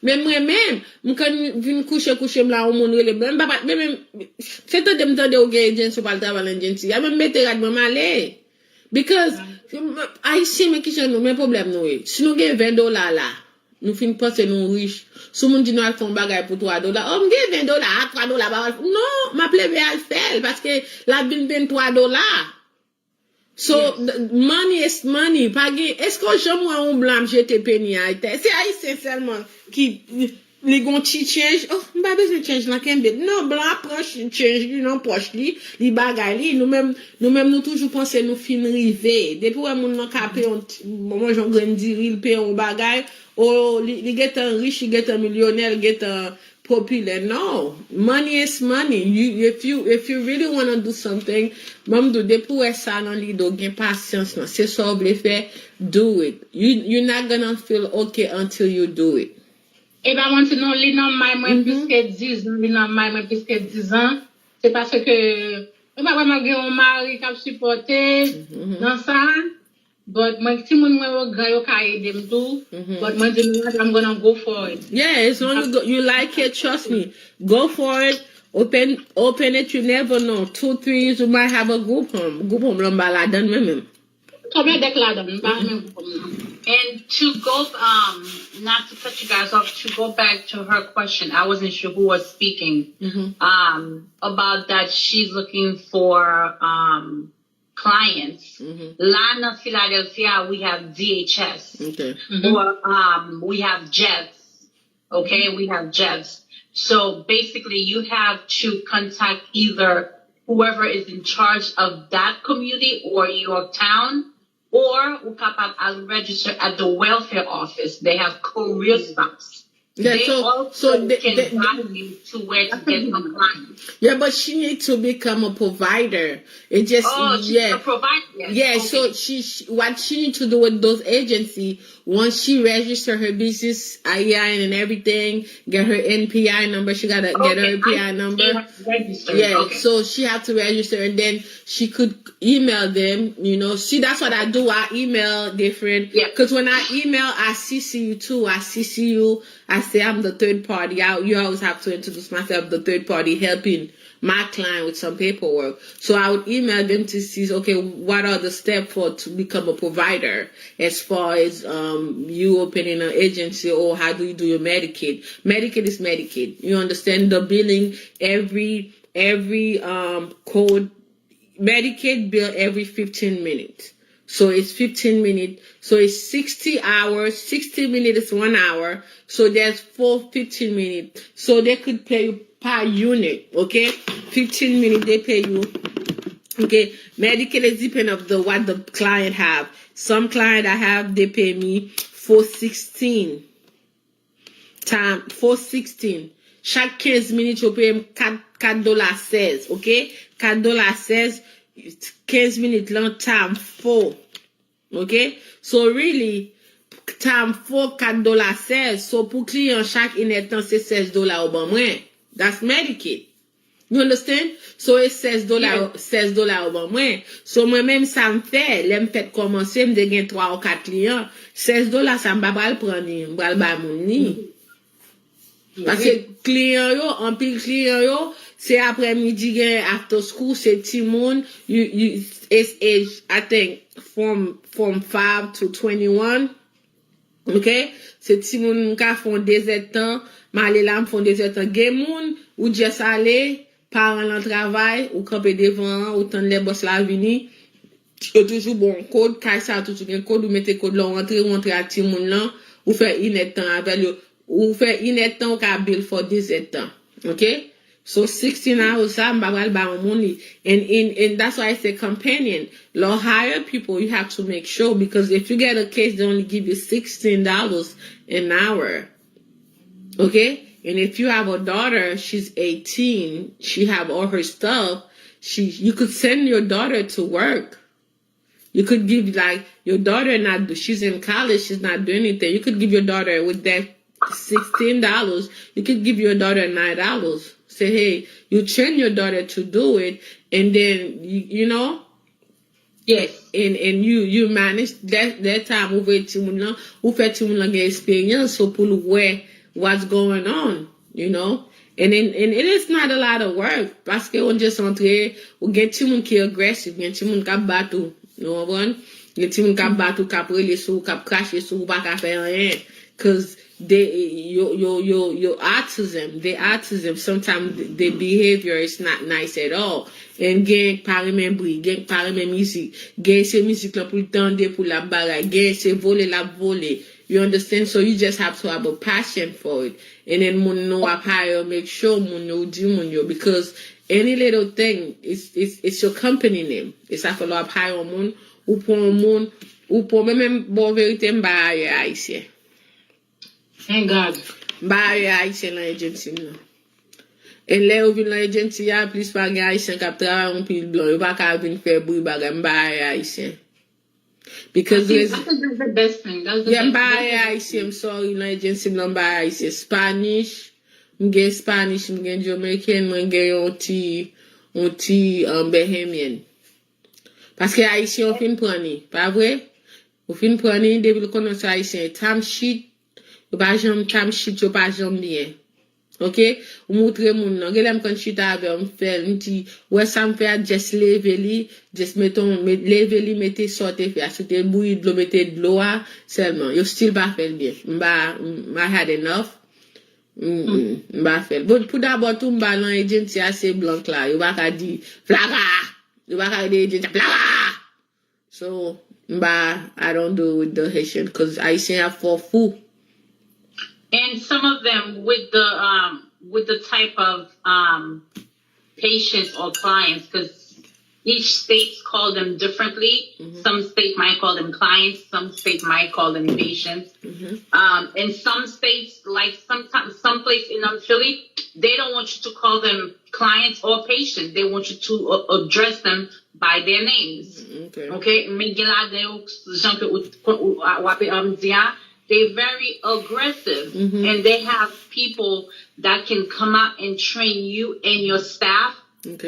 même moi-même, m'kan vin coucher là au monde le même papa même c'est tout dem tande au gay gens sur pas le travail gens ya même mettre rad moi aller because haïtien mais qui j'ai nous même problème nous si nous gain $20 là nous fin penser nous riche si moun dit nous al font bagay pour $3 oh m'gain $20 $3 non m'appelle à le faire parce que la bin ben $3. So money is money. Est-ce que je moi on blâme jeter penny à terre? C'est haïtien seulement qui les gon ti change. Oh, m'pa besoin change la kembe. Non, blanc prend change li non poche li bagay li. Nous même nous toujours penser nous fin river. Depuis moun nan ka paye moi j'en grandi il paye un bagay. Oh, li get un riche, il get un millionnaire, get un popular. No, money is money. If you really want to do something, même de depuis ça dans li do gen patience non. C'est ça vous faire, do it. You're not gonna feel okay until you do it. Et ben moi non li nan may moi plus que 10 ans, li nan may moi plus que 10 ans, c'est parce que pas vraiment gen un mari qui a supporté dans ça. But my team when we were go them too. But my I'm gonna go for it. Yeah, as long as you like it, trust me. Go for it. Open it. You never know. 2-3 years you might have a group home. Lomba la dan même. And to go, not to cut you guys off, to go back to her question, I wasn't sure who was speaking, about that she's looking for, clients. Lana, Philadelphia, we have DHS. Okay. Or, we have Jets. Okay. We have Jets. So basically you have to contact either whoever is in charge of that community or your town, or I'll register at the welfare office. They have career stops. Yeah, They also can guide you to where to get compliance. Yeah, but she needs to become a provider. It just A provider. Yeah, Okay. so she what she needs to do with those agencies, once she register her business IEIN and everything, get her NPI number, she gotta get her NPI number. Yeah, Okay. so she have to register and then she could email them, See, that's what I do. I email different. Yeah. Because when I email, I CC you too. I CC you. I say I'm the third party. You always have to introduce myself, the third party, helping my client with some paperwork. So I would email them to see, okay, what are the steps to become a provider as far as you opening an agency, or how do you do your Medicaid? Medicaid is Medicaid. You understand the billing, every code. Medicaid bill every 15 minutes. So it's 15 minutes. So it's 60 hours. 60 minutes is 1 hour. So there's 15 minutes. So they could pay you per unit. Okay? 15 minutes they pay you. Okay? Medicaid is depending of what the client have. Some client I have, they pay me $4.16. $4.16. Chaque 15 minutes, you pay $4.16. Okay? $4.16. 15 minutes long time 4. Okay? So really, time 4, $4.16. So pour client chaque inetan c'est $16 au bon moins. That's Medicaid. You understand? So it's $16 au bon moins. So moi-même ça me fait, l'aime fait commencer, me de 3 ou 4 clients. $16 ça me pas le prendre, me pas le ba moun ni. Parce que client yo, en pile client yo, c'est après-midi gen after school, c'est ti moun, it's age, I think, from 5 to 21. Okay? C'est ti moun ka font des temps, malé là font des temps gen moun, ou just aller, parent en travail, ou camper devant, ou tande les boss la vini. Yo toujours bon code, Kisa toujours gen code, ou mettez code là, rentrer à ti moun là, ou faire inet temps avec yo. Ou fait inet temps ka bill for 17 ans. Okay? So 16 hours and that's why I say companion. Low hire people, you have to make sure, because if you get a case, they only give you $16 an hour. Okay? And if you have a daughter, she's 18, she have all her stuff, you could send your daughter to work. You could give like your daughter she's in college, she's not doing anything. You could give your daughter with that $16, you could give your daughter $9. Say, hey, you train your daughter to do it, and then you know, yes, and you manage that time over to who fait to get experience, so pour where what's going on, you know, and it is not a lot of work, parce que on just entre ou get tout moun qui aggressive, get tout moun k'ap battu, no one, get tout moun k'ap battu, k'ap rele sou, k'ap cracher sou, pas k'ap faire rien, cause your autism, sometimes their behavior is not nice at all. And gen pare men bri, gen pare men musique, gen se musique la pou tande pou la bagay, gen se vole la vole. You understand? So you just have to have a passion for it. And then moun know ap hire, make sure moun know di moun yo, because any little thing, it's your company name. It's a follow ap hire moun, ou pou même bon vérité mba haïtien. Thank God. Mariye haïtien dans agency là. Et là ou vin dans agency ya plus pa gen haïtien k'ap travay on pile blanc, yo pa ka vin faire bruit bagay mariye haïtien. Because that's the best thing. That's the best mariye haïtien, I'm sorry, dans agency là mariye haïtien. Spanish, m'gen Spanish, m'gen Jamaican, m'gen yon ti Bahamian. Parce que haïtien on fin prani, pas vrai? On fin prani depuis le connaître haïtien, time sheet. Yo pa jam tam shit, yo pa jam bien. Ok? Ou moutre moun nan. Gelem kon chita ave, on fel, nti, wè sa m fè, just leve li, just leve li, mette sorte fè, asote bouyi dlo, mette dlo a, seulement. Yo still pa fel bien. Mba had enough. Mba fel. But pou d'abord tout mba nan agency assez blanc la. Yo pa ka di, Flaca! Yo pa ka di agency, Flaca! So, I don't do with the Haitian, because Haitian have for fou. And some of them with the type of patients or clients, because each state call them differently. Mm-hmm. Some state might call them clients, some state might call them patients. Mm-hmm. In some states, like some place in Philly, they don't want you to call them clients or patients. They want you to address them by their names. Okay. They're very aggressive, mm-hmm. and they have people that can come out and train you and your staff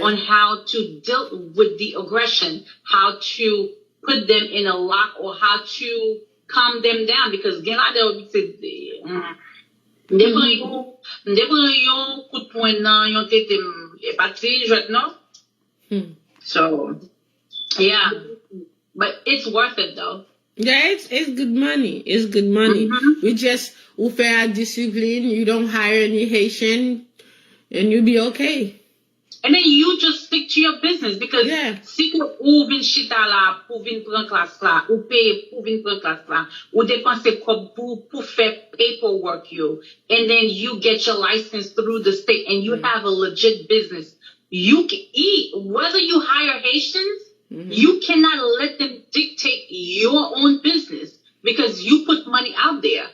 on how to deal with the aggression, how to put them in a lock, or how to calm them down. Because so yeah, but it's worth it though. Yeah, it's good money. It's good money. Mm-hmm. We fair discipline. You don't hire any Haitian, and you'll be okay. And then you just stick to your business because si que ou vin chita la pou vin pran klas la, ou paye pou vin pran klas la, ou dépense kop pou faire paperwork you, and then you get your license through the state and you have a legit business. You can eat, whether you hire Haitians, you cannot let them dictate your own business because you put money out there.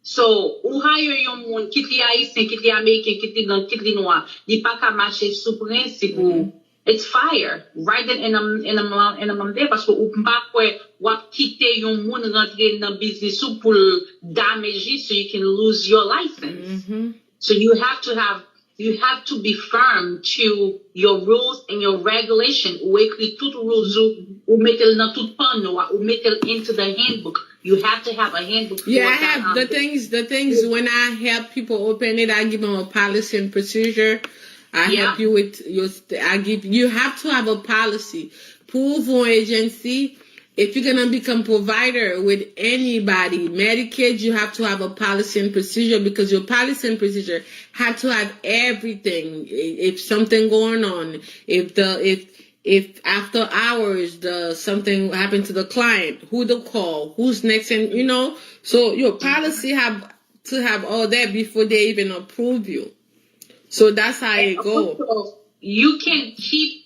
So, ou hire yon moun, kit li Haitien, kit li American, kit li noir, li pa ka marche sou principe ou, it's fire. Right then in a mamde, parce que ou mpa kwe wap kite yon moun rentre nan business ou pou damage so you can lose your license. So you have to be firm to your rules and your regulation. Ou ekri tout rules ou metel nan tout pano, ou metel into the handbook. You have to have a handbook. Yeah, I have the things when I help people open it, I give them a policy and procedure. I help you with you have to have a policy. Pour one agency, if you're going to become provider with anybody, Medicaid, you have to have a policy and procedure because your policy and procedure have to have everything. If something going on, if after hours something happened to the client, who to call, who's next, and so your policy have to have all that before they even approve you. So that's how it goes. You can keep.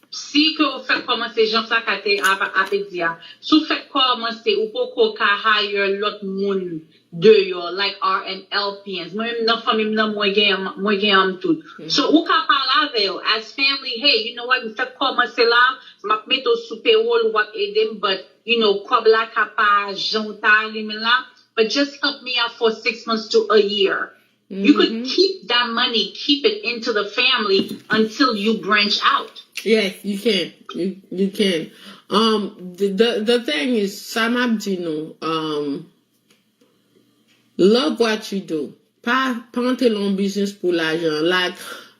Si que ou fait commencer Jean Flaca apè dia, sou fait commencer ou poko ka hire lot moun de yo, like RMLPNs. Mwen nan famille nan mwen gen tout. So ou ka parla ave yo as family, hey, you know what, we fait commencer là, m'a meto sou payroll wap edem, but kob la ka pa jonta li men la, but just help me out for 6 months to a year. You could keep that money, keep it into the family until you branch out. Yes, you can. You can. The thing is, Samabdino, love what you do. Pas entrer dans business pour l'argent. Like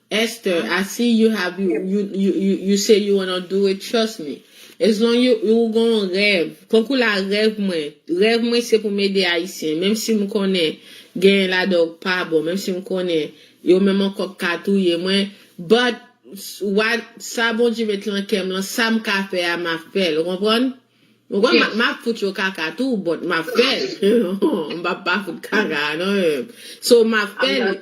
Esther, I see you have you say you wanna do it. Trust me. As long you gon rêve. Quand la rêve moi c'est pour m'aider haïtien. Même si me connais gen la dog pas bon, même si me connais yo même encore katouye moi, but what ça bon Dieu met l'enkem là, ça me ka fait à ma fait, vous comprenez? Ma fout yo kaka tout, but ma fait. On va pas fout kaka non. So ma fait.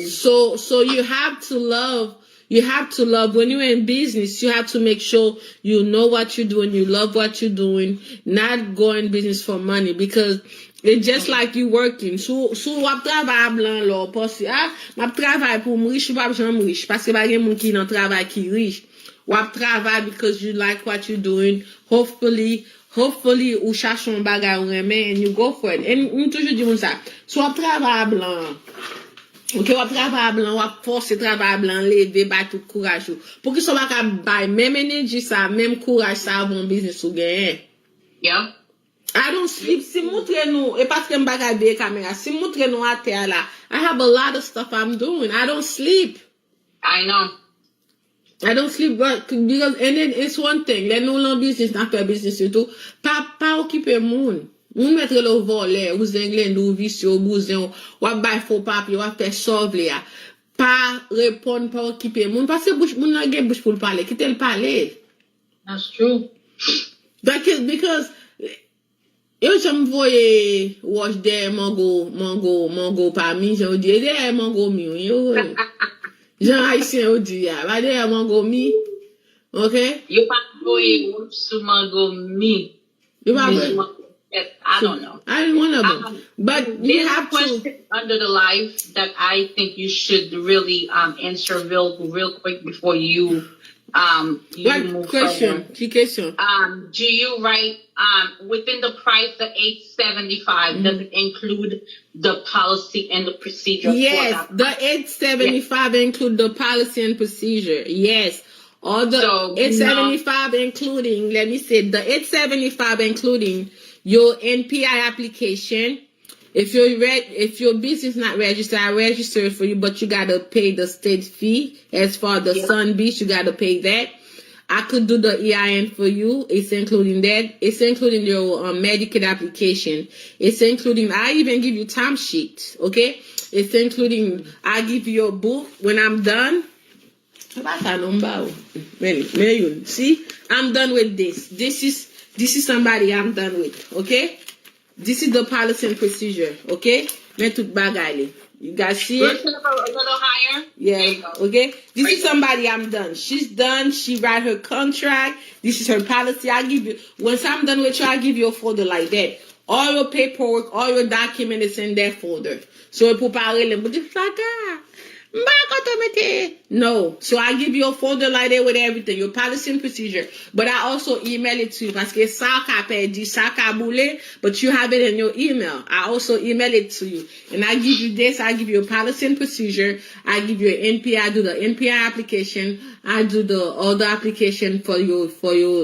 So you have to love. You have to love when you're in business. You have to make sure you know what you're doing. You love what you're doing. Not go in business for money because it's just like you working. So wap travail blanc là parce m'a travail pour me riche pas j'en riche parce que pas gen moun ki nan travail ki riche. Wap travail because you like what you're doing. Hopefully ou cherche un bagay ou remen and you go for it. And nous toujours dit ça. So wap travail blanc. Ok, wap travail blanc, wap force travail blanc, lever, battre tout courage. Pour que ça va ka bay même énergie ça, même courage ça bon business ou gagne. Yeah. I don't sleep. Si moutre nou, et parce que m'baga be caméra, si moutre nou à terre là, I have a lot of stuff I'm doing. I don't sleep. I know. I don't sleep because and then it's one thing. Let no long business, not faire business et tout. Pas occuper moun. Moun mettre le volet, ou zengle nou vicieux, ou bouzen, ou bay faux papier, ou faire sauve ya. Pas répondre, pas occuper moun. Parce que moun nan gen bouche pour le parler. Quitte le parler. That's true. Because yo j'aime voyer watch there mango pa mi, j'en dis there mango mi yo. Jean haïtien ou dit ya, ba there mango mi. Okay? You pa voyer sou mango mi. You pa Yes, I don't know. I one of them. But you have to under the life that I think you should really answer real quick before you move question? Forward. Do you write within the price the $875? Does it include the policy and the procedure? Yes, the $875 include the policy and procedure. Yes. All the $875 including, let me say, the $875 including your NPI application. If your business not registered, I register it for you, but you gotta pay the state fee. As for the Sun Beach, you gotta pay that. I could do the EIN for you. It's including that. It's including your Medicaid application. It's including, I even give you time sheet. Okay. It's including, I give you a book when I'm done. See, I'm done with this. This is somebody I'm done with. Okay? This is the policy and procedure. Okay? Men tout bagay li. You guys see it? A little higher. Yeah. Okay. This is somebody I'm done. She's done. She write her contract. This is her policy. I give you. Once I'm done with you, I give you a folder like that. All your paperwork, all your document is in that folder. So pour parler, no. So I give you a folder like that with everything, your policy and procedure. But I also email it to you parce que ça qu'a perdu, ça qu'a boulé, but you have it in your email. I also email it to you. And I give you this, I give you a policy and procedure. I give you an NPI, I do the NPI application. I do the other application for your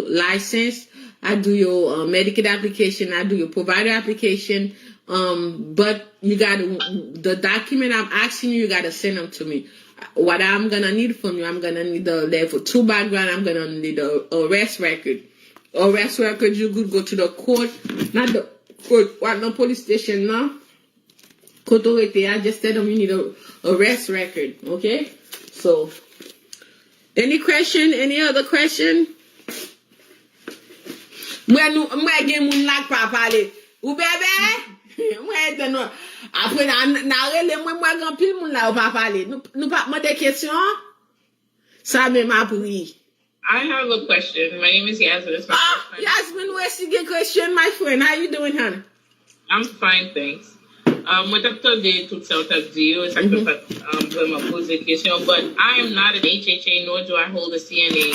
license. I do your Medicaid application. I do your provider application. But you got the document I'm asking you gotta send them to me. What I'm gonna need from you, I'm gonna need the level 2 background. I'm gonna need the arrest record. Arrest record, you could go to the court, not the court, what no police station, no. Kote, rete. I just said them you need a arrest record, okay? So, any question? Any other question? Mwen gen moun lak pa pale. Ou bebe? Mwen den nou. Apre nan rele mwen gen pil moun la ou pa pale. Nou pa mande question? Sa men apri. I have a question. My name is Yasmin. It's my first time. Yasmin, where's the question, my friend? How you doing, honey? I'm fine, thanks. Mwen attendé tout ça t'a dit, ça peut pas vraiment poser question, but I am not an HHA nor do I hold a CNA.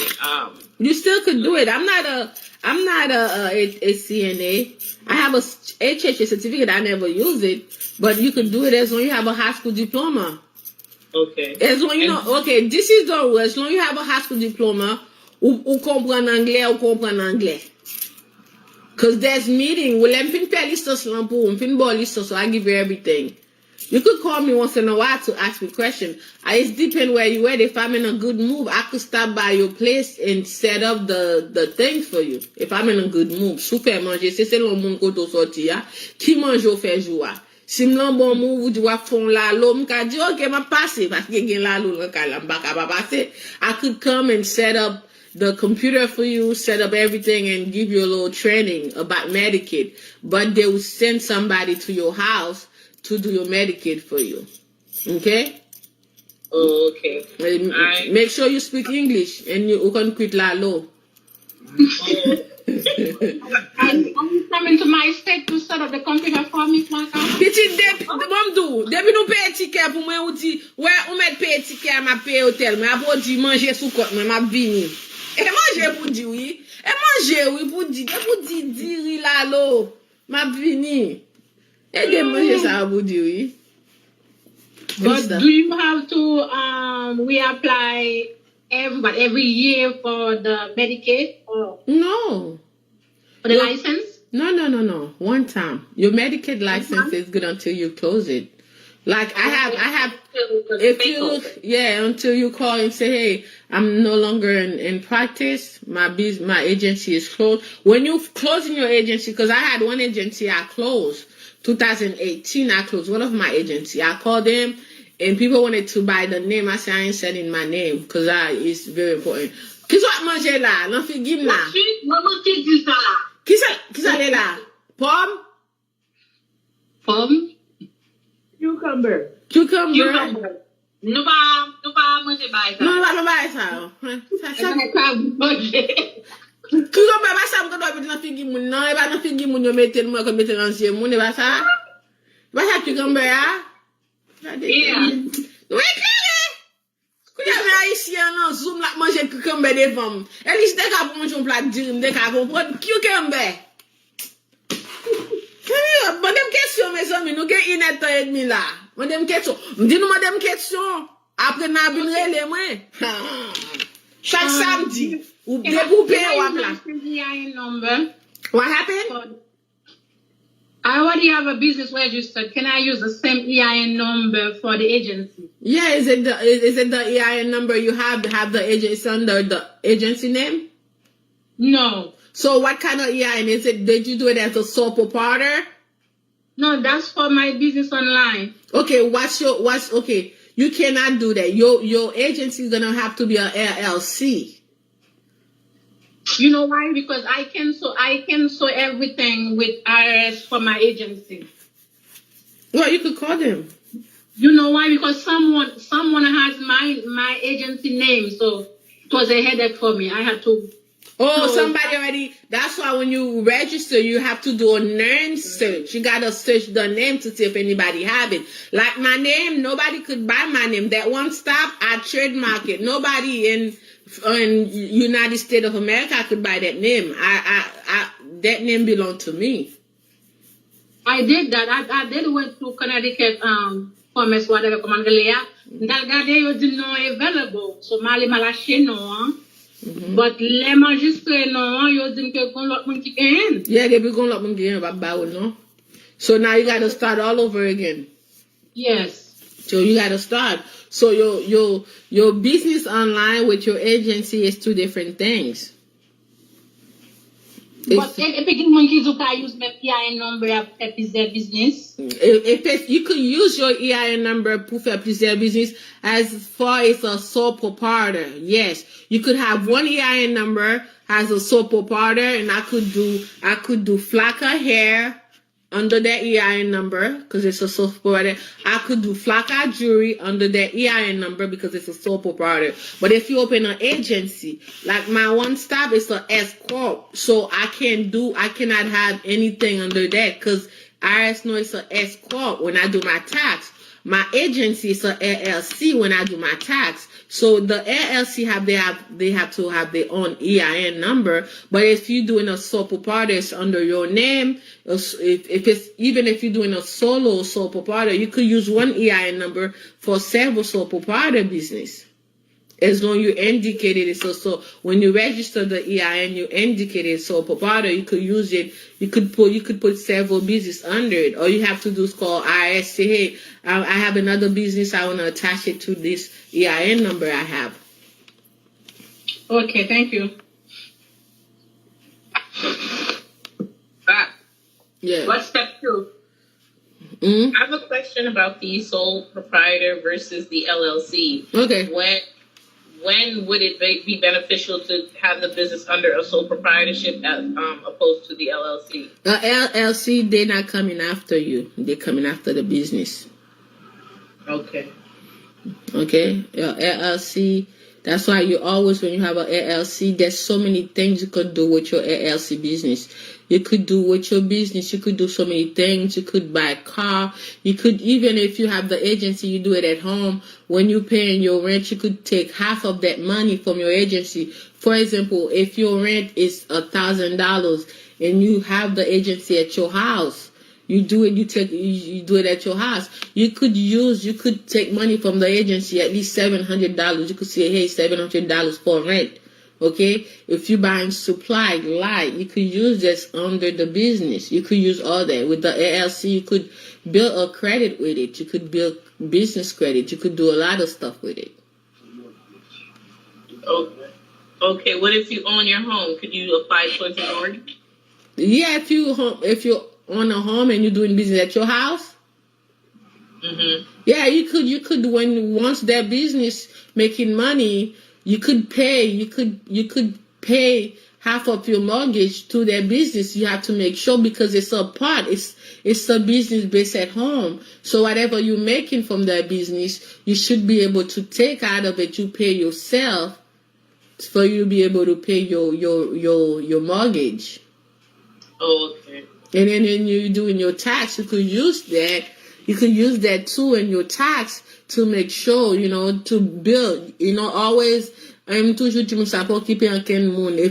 You still could do it. I'm not a CNA. I have a HHA certificate. I never use it, but you could do it as long as you have a high school diploma. Okay. As long okay, this is the rule. As long as you have a high school diploma, ou comprend anglais, ou comprend anglais. Because there's meeting. Well, I'm fin pay listos lampu, I'm fin ball listos, so I give you everything. You could call me once in a while to ask me questions. It depends where you at. If I'm in a good mood, I could stop by your place and set up the things for you. If I'm in a good mood. Super manger. C'est l'on moun koto sorti ya. Ki mange ou fait joua. Si m'lan bon mood, ou di wap fon la lo, m'ka di, ok, ma passe, parce que gen la lo, l'anka la m'baka pa passe. I could come and set up the computer for you, set up everything, and give you a little training about Medicaid. But they will send somebody to your house to do your Medicaid for you. Okay? Oh, okay. Make sure you speak English and you can quit la law. I'm coming to my state to set up the computer for me, Flaca. Petit mom do. Depuis nous paye ticket pour moi ou dit ouais on met paye ticket m'a paye hôtel mais après dit manger sous côte moi m'a vini. Et manger pour dire oui. Et manger oui pour dire la lo m'a vini. Et de manger ça pour dire oui. But do you have to reapply every year for the Medicaid or no for the license? No. One time. Your Medicaid license is good until you close it. Like I have. If you look, until you call and say, hey, I'm no longer in practice. My agency is closed. When you closing your agency, because I had one agency I closed. 2018 I closed one of my agency. I called them and people wanted to buy the name. I said I ain't selling my name because it's very important. Kisa manger la, non fi gim la. Kisa le la. Pomme? Cucumber. Nou pa manje bay sa. Non, ba buy ça. Cucumber ba sa mko do bi non fi gim moun non, e ba non fi gim moun yo mette mo ko mette ancien moun e ba sa. Ba sa cucumber ya? Yeah. Oui, clair. Kouya me haïtien nan zoom la manger cucumber devant. Elis de ka pou manger un plat dirim, de ka comprendre cucumber. Madame question mes amis, nous gen inet temps et demi là. Madame question. M'di nous madame question. Après n'a bin rele moi. Chaque samedi ou débouper ou apla. What happened? I already have a business registered. Can I use the same EIN number for the agency? Yeah, is it the EIN number you have the agency under the agency name? No. So what kind of EIN is it? Did you do it as a sole proprietor? No, that's for my business online. Okay, okay. You cannot do that. Your agency is gonna have to be an LLC. You know why? Because I cancel everything with IRS for my agency. Well, you could call them. You know why? Because someone has my agency name, so it was a headache for me. I had to. Oh, somebody already. That's why when you register, you have to do a name search. You gotta search the name to see if anybody have it. Like my name, nobody could buy my name. That one stop, I trademark it. Nobody in United States of America could buy that name. That name belonged to me. I did that. I did went to Connecticut commerce whatever comme anglais. That gade yo di non available. So mali malache non. But les enregistrés non, yo di que gon lot moun ki gen. Yeah, they be gon lot moun gen ba ba no. So now you got to start all over again. Yes. So you got to start. So your business online with your agency is two different things. But if moun ki zo ka use my EIN number for their business. You could use your EIN number for their business as far as a sole proprietor. Yes, you could have one EIN number as a sole proprietor, and I could do Flaca hair under that EIN number because it's a sole proprietor. I could do Flaca jewelry under that EIN number because it's a sole proprietor. But if you open an agency, like my one stop is a S corp, so I cannot have anything under that because IRS know it's a S corp when I do my tax. My agency is a LLC when I do my tax. So the LLC they have to have their own EIN number. But if you're doing a sole proprietor, it's under your name. Even if you're doing a solo sole proprietor, you could use one EIN number for several sole proprietor business. As long as you indicated it, so when you register the EIN, you indicated sole proprietor. You could use it. You could put several business under it. All you have to do is call IRS. Say, hey, I have another business. I want to attach it to this EIN number I have. Okay, thank you. Yeah. What's step 2? Mm-hmm. I have a question about the sole proprietor versus the LLC. Okay. When would it be beneficial to have the business under a sole proprietorship as opposed to the LLC? The LLC, they're not coming after you. They're coming after the business. Okay. Okay? Your LLC, that's why you always, when you have an LLC, there's so many things you could do with your LLC business. You could do with your business, you could do so many things. You could buy a car. You could, even if you have the agency, you do it at home. When you're paying your rent, you could take half of that money from your agency. For example, if your rent is $1,000 and you have the agency at your house, you do it at your house. You could take money from the agency, at least $700. You could say, hey, $700 for rent. Okay, if you're buying supply, you could use this under the business. You could use all that. With the LLC, you could build a credit with it. You could build business credit. You could do a lot of stuff with it. Okay. What if you own your home? Could you apply towards a mortgage? Yeah, if you own a home and you're doing business at your house. Mm-hmm. Yeah, you could once that business making money. You could pay half of your mortgage to their business. You have to make sure because it's a part. It's a business based at home. So whatever you're making from that business, you should be able to take out of it. You pay yourself for you to be able to pay your mortgage. Oh, okay. And then when you're doing your tax, you could use that. You could use that too in your tax to make sure, to build, always, if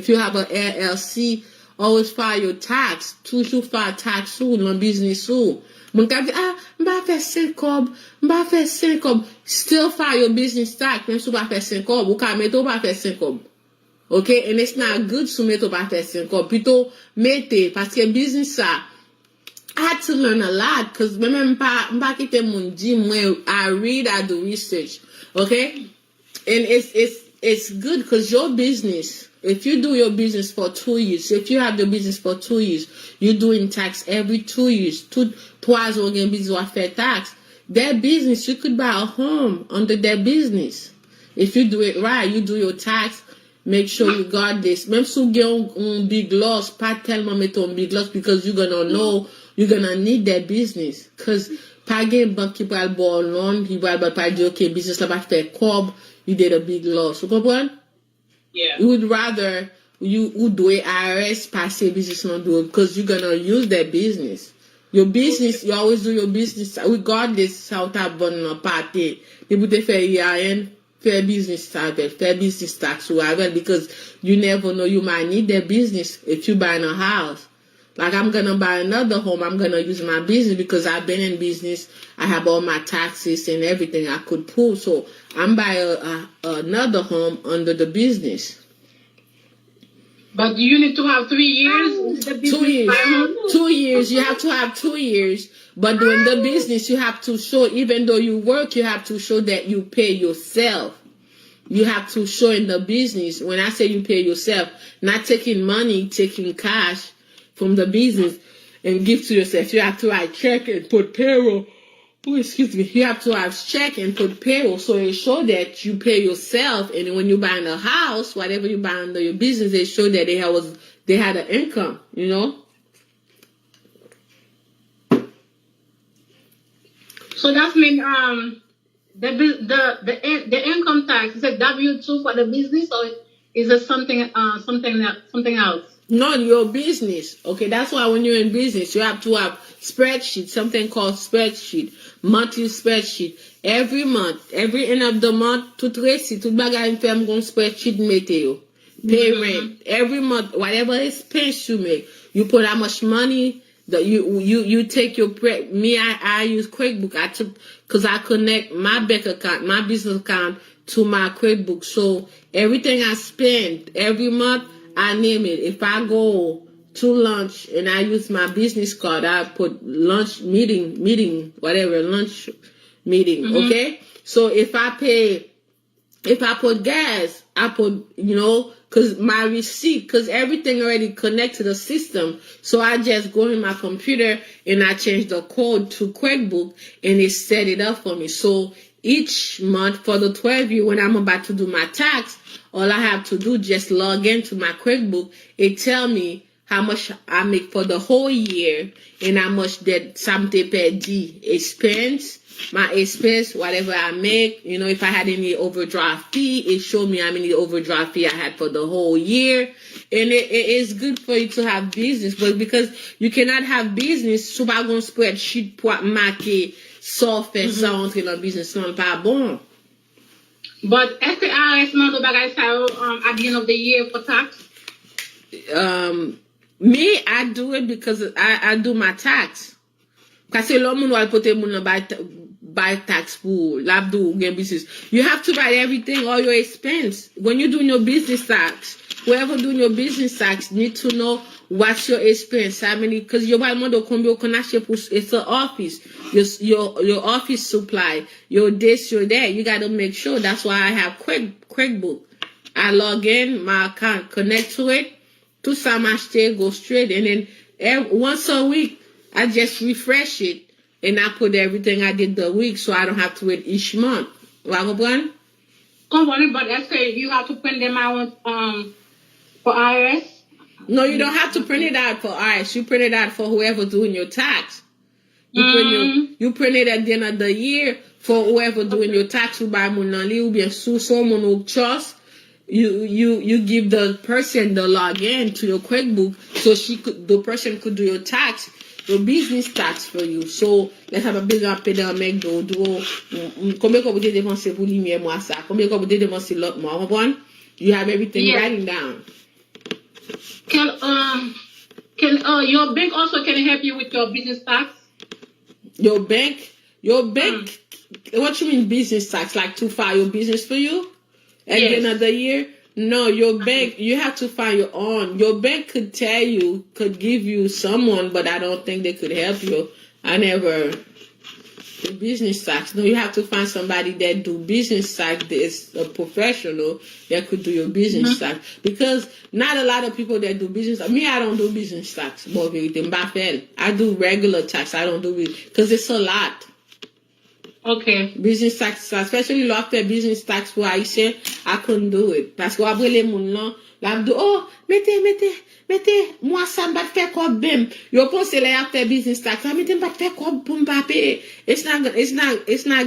you have an LLC, always file your tax. Toujours file tax ou dans business ou. Mon ka di, mba fè 5 kob. Still file your business tax, même si ou ba fè 5 kob. Ou ka mette ou ba fè 5 kob. Okay? And it's not good to mette ou ba fè 5 kob. Plutôt, mette, parce que business ça, I had to learn a lot because I read, I do research, okay? And it's good because your business, if you do your business for 2 years, if you have your business for 2 years, you're doing tax every 2 years. Twice again business or fair tax. their business, you could buy a home under their business. If you do it right, you do your tax, make sure you got this. Même si you get un big loss, pas tellement mettre un big loss because you're gonna know, you're gonna need that business. Cause pas gen bank qui pral bon loan, qui pral pas dire, okay, business la pas faire cob, you did a big loss. You comprends? Yeah. You would rather you do it IRS passer business on do it because you're gonna use that business. Your business, you always do your business regardless how ta bonne ou party. You put faire IRN, fair business tax ou avec because you never know, you might need that business if you buying a house. Like I'm gonna buy another home, I'm gonna use my business because I've been in business. I have all my taxes and everything I could pull. So I'm buying another home under the business. But you need to have 3 years. 2 years. 2 years. You have to have 2 years. But doing the business, you have to show, even though you work, you have to show that you pay yourself. You have to show in the business. When I say you pay yourself, not taking money, taking cash from the business and give to yourself. You have to write check and put payroll. Oh, excuse me. You have to have check and put payroll so it show that you pay yourself. And when you buy a house, whatever you buy under your business, they show that they had an income. You know. So that means the income tax is a W-2 for the business, or is it something else? No, your business. Okay, that's why when you're in business, you have to have spreadsheet, something called spreadsheet, monthly spreadsheet. Every month, every end of the month, tout récit, tout bagay ferme gon spreadsheet météo. Pay rent. Every month, whatever expense you make, you put how much money that you take your I use QuickBook. Cause I connect my bank account, my business account to my QuickBook. So everything I spend every month, I name it. If I go to lunch and I use my business card, I put lunch meeting, whatever, lunch meeting, okay? So if I put gas, I put, cause my receipt, cause everything already connected to the system. So I just go in my computer and I change the code to QuickBook and it set it up for me. So each month for the 12 year, when I'm about to do my tax, all I have to do just log into my QuickBook. It tell me how much I make for the whole year and how much that samte perdi expense, my expense, whatever I make. If I had any overdraft fee, it showed me how many overdraft fee I had for the whole year. And it is good for you to have business, but because you cannot have business, so pas gon spreadsheet pour marquer ça fait ça entrer dans business, non pas bon. But est-ce que IRS not do bagay sa at the end of the year for tax? Me, I do it because I do my tax. Parce que l'homme va pote moun buy tax pour l'abdou gen business. You have to write everything, all your expense. When you're doing your business tax, whoever doing your business tax need to know what's your expense. I mean, because your mondo combien qu'on achète pour it's an office. Your office supply, your this, your that. You got to make sure. That's why I have QuickBook. I log in, my account, connect to it. Tout ça m'achète, go straight, and then once a week I just refresh it and I put everything I did the week, so I don't have to wait each month. Comprends? But est-ce que you have to print them out for IRS? No, you don't have to print it out for IRS. You print it out for whoever doing your tax. You print it at the end of the year for whoever doing your tax. Ou ba moun nan li ou bien sous son moun ou trust. You give the person the login to your QuickBook so the person could do your tax, your business tax for you. So let's have a big pay dans mec do combien que vous devez dépenser pour lumière moi ça, combien que vous devez dépenser l'autre mois, comprends? You have everything writing down. Can your bank also can help you with your business tax? Your bank. What you mean business tax? Like to file your business for you at the end of the year? No, your bank, you have to find your own. Your bank could tell you, could give you someone, but I don't think they could help you. The business tax. No, you have to find somebody that do business tax that is a professional that could do your business tax. Because not a lot of people that do business tax. Me, I don't do business tax. I do regular tax. I don't do it because it's a lot. Okay. Business tax, especially after business tax for Haïtien, I couldn't do it. Parce que après les moun là, la do, oh, mettez, moi ça m'a fait quoi bim. Yo pense les after business tax, ça mettez pas faire quoi pour me payer. It's not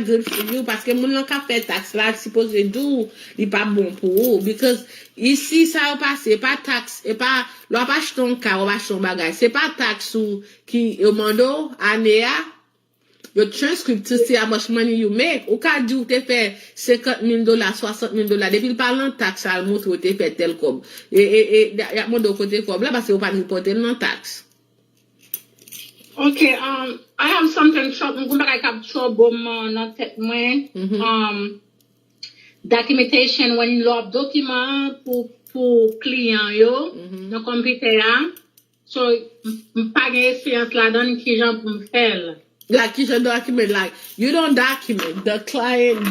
good for you parce que moun là qui fait tax là, supposé do, il pas bon pour vous because ici ça va passer pas taxe et pas l'on pas acheter un car, on va acheter un bagage. C'est pas taxe ou qui au mando année your transcript to see how much money you make. Ou ka di ou te fait $50,000, $60,000. Depuis le parlant taxe, ça montre ou te fait tel comme. Et, y a mon de côté comme là, parce que ou pas reporter non taxe. Okay, I have something trouble. I have trouble not tête moi. Documentation when you have document pour client yo, dans computer. So, pas gain expérience là-dedans qui j'en pour me faire. Like you should document, like you don't document the client,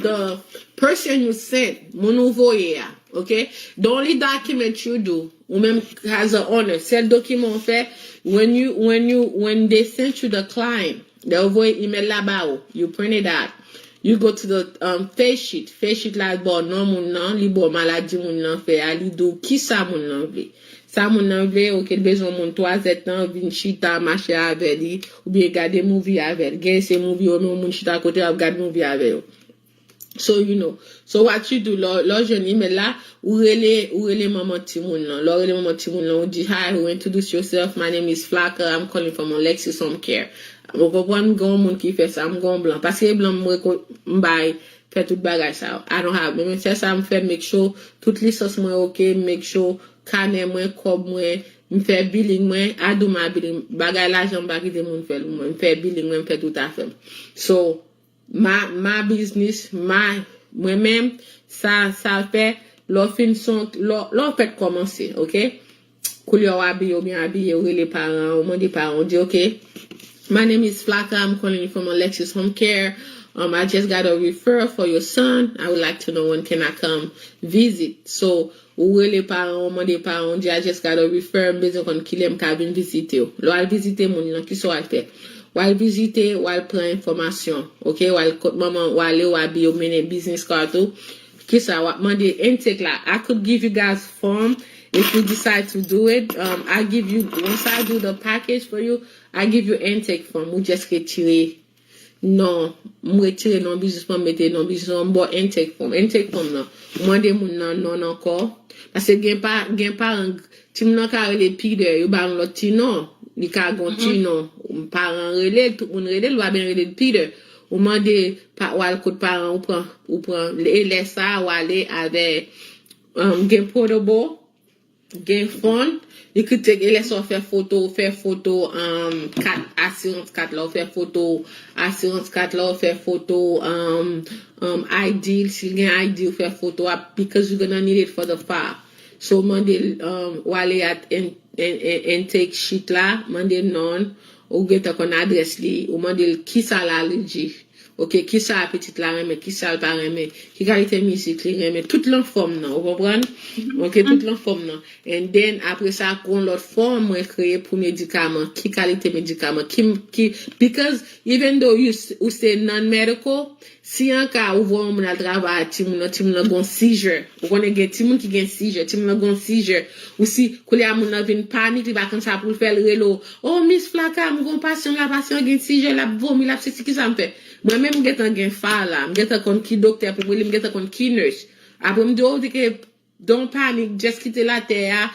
the person you sent, okay? The only document you do, ou même has an owner, c'est le document fait, when they sent you the client, they envoie email là-bas, you print it out. You go to the face sheet là bon non moun nan, li bon maladie moun nan fait, ali do Kisa moun nan vle. Ça moun nan vle, ok, besoin moun 3 ans, vin chita, marcher avec li, ou bien regarder movie avec, gen se movie ou moun chita côté, regarder movie avec yo. So, you know. So, what you do, lo jeune email là, ou rele maman ti moun nan. Lo rele maman ti moun nan, ou di, hi, who introduce yourself, my name is Flaca, I'm calling from Alexis Pierre. Mwen kompon gon moun ki fè sa, mgon blanc. Parce que blanc m'bay, fè tout bagay sa. I don't have. Men fè sa m'fè make sure, tout licence mwen ok, make sure, kane mwen, kob mwen, m'fè billing mwen, adou ma billing. Bagay la jan baki de moun fè mwen, m'fè billing mwen, m'fè tout a fè. So, ma business, mwen men, ça fait, l'on fin son, l'on fait commencer, ok? Koulè ou habillé ou bien habillé, ou les parents, ou mon des parents, dit ok. My name is Flaca. I'm calling you from Alexis Home Care. I just got a referral for your son. I would like to know when can I come visit. So, ou les parents, mon des parents, I just got a referral, besoin qu'on kilem ka vin visiter. Lo al visiter mon nan ki so al fait. Ou al visiter, ou al prend information. OK, ou al kote maman, ou al ou abi ou mene business card ou. Kisa, ou mande intake la. I could give you guys form if you decide to do it. I give you, once I do the package for you, I give you intake form. Ou just retire. Non, retire non business form, mette non business form, bon intake form. Intake form non. Mande moun nan non encore. Parce que gen pa ti moun nan ka rele pide, yo ba lot ti non. Li ka gon ti non. Parent rele, tout moun rele, lwa ben rele pide. Ou mande wal kote parent ou pran le sa ou ale avec gen portable, gen phone. Écoute, il laisse faire photo, assurance 4 là, faire photo, assurance 4 là, faire photo, ID, s'il y a ID, faire photo, because you're gonna need it for the file. So, mande, wale at intake sheet là, mande non, ou get kon adresse li, ou mande Kisa la allergie. Ok, Kisa la petite la reme, Kisa la pareme, ki qualité musique li reme, tout l'enforme nan, ou comprenez? Ok, tout l'enforme nan. And then, après ça, kon l'autre forme, mwen kreye pour médicament, ki qualité médicament, ki, because even though you say non-medical, si an ka ou vwa moun al travay, ti moun gon seizure, ou konen gen ti moun ki gen seizure, ti moun gon seizure, ou si koulè a moun vin panique, li va kon sa pou fèl relo, oh, Miss Flaca, moun gon passion gen seizure, la vomi, la pse, ki sa m'fè. Moi même m'geta gen fa la, m'geta kon ki docteur pour moi, m'geta kon ki nurse. Après m'di oh di ke don't panic, just quitter la terre,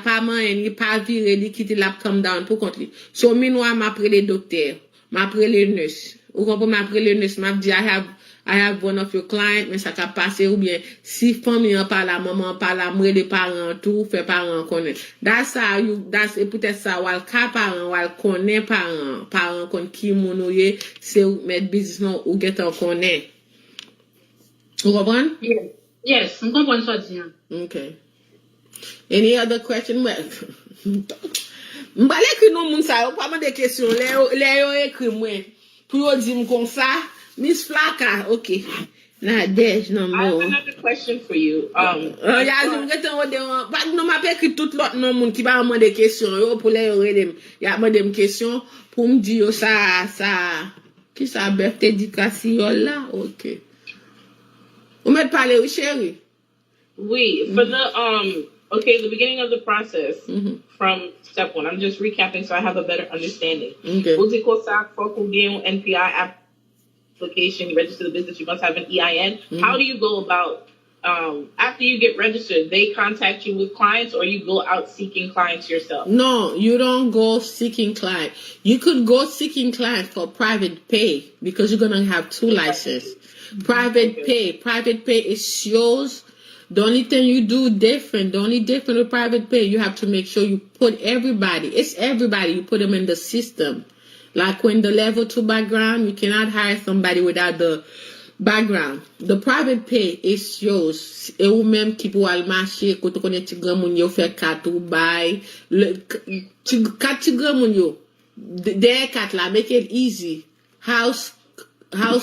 pas man, ni pas virer, ni quitter la come down pour contre li. So meanwhile m'après les docteurs, m'après les nurse. Ou comprenez m'après les nurse, m'a dit I have one of your clients, mais ça ka passé ou bien si famille en parle, maman parle, moi les parents tout, fait parents connaît. That's peut-être ça ou al ka parents ou al connaît parents kon ki moun ou ye, c'est ou mettre business non ou get en connaît. Vous comprenez? Yes, je comprends ça bien. Okay. Any other question? M'balé que non moun sa, ou pas de questions, les yo écrit moi pour yo di m comme ça. Miss Flaca, okay. Nah, there's no more. I have another question for you. Yeah, je vais te demander, pas non m'a pas écrit tout l'autre non moun qui va me demander questions yo pour les relem. Y a demander questions pour me dire ça Kisa befte di kasiyol la? Ok. Ou met pale ou chéri? Oui, for the the beginning of the process from step 1. I'm just recapping so I have a better understanding. Okay. Ou di ko sa for koulè NPI application, you register the business, you must have an EIN. How do you go about after you get registered? They contact you with clients, or you go out seeking clients yourself? No, you don't go seeking client. You could go seeking client for private pay because you're gonna have 2 licenses. Private pay is yours. The only thing you do different, the only different with private pay, you have to make sure you put everybody. It's everybody. You put them in the system. Like when the level 2 background, you cannot hire somebody without the background. The private pay is yours. Et ou même qui pour aller marcher, quand on connaît ti grand moun yo fait 4 ou bay, 4 ti grand moun yo. There 4 la, make it easy. House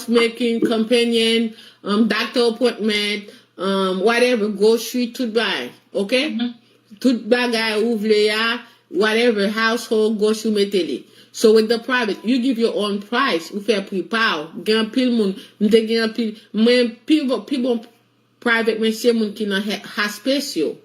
making, companion, doctor appointment, whatever, grocery, tout bay. Okay? Tout bagay ouvle ya, whatever, household, grocery, metele. So with the private, you give your own price. You fais prepare. Gen pile moun, m'de gen pile, men people private men se moun ki nan hospice yo.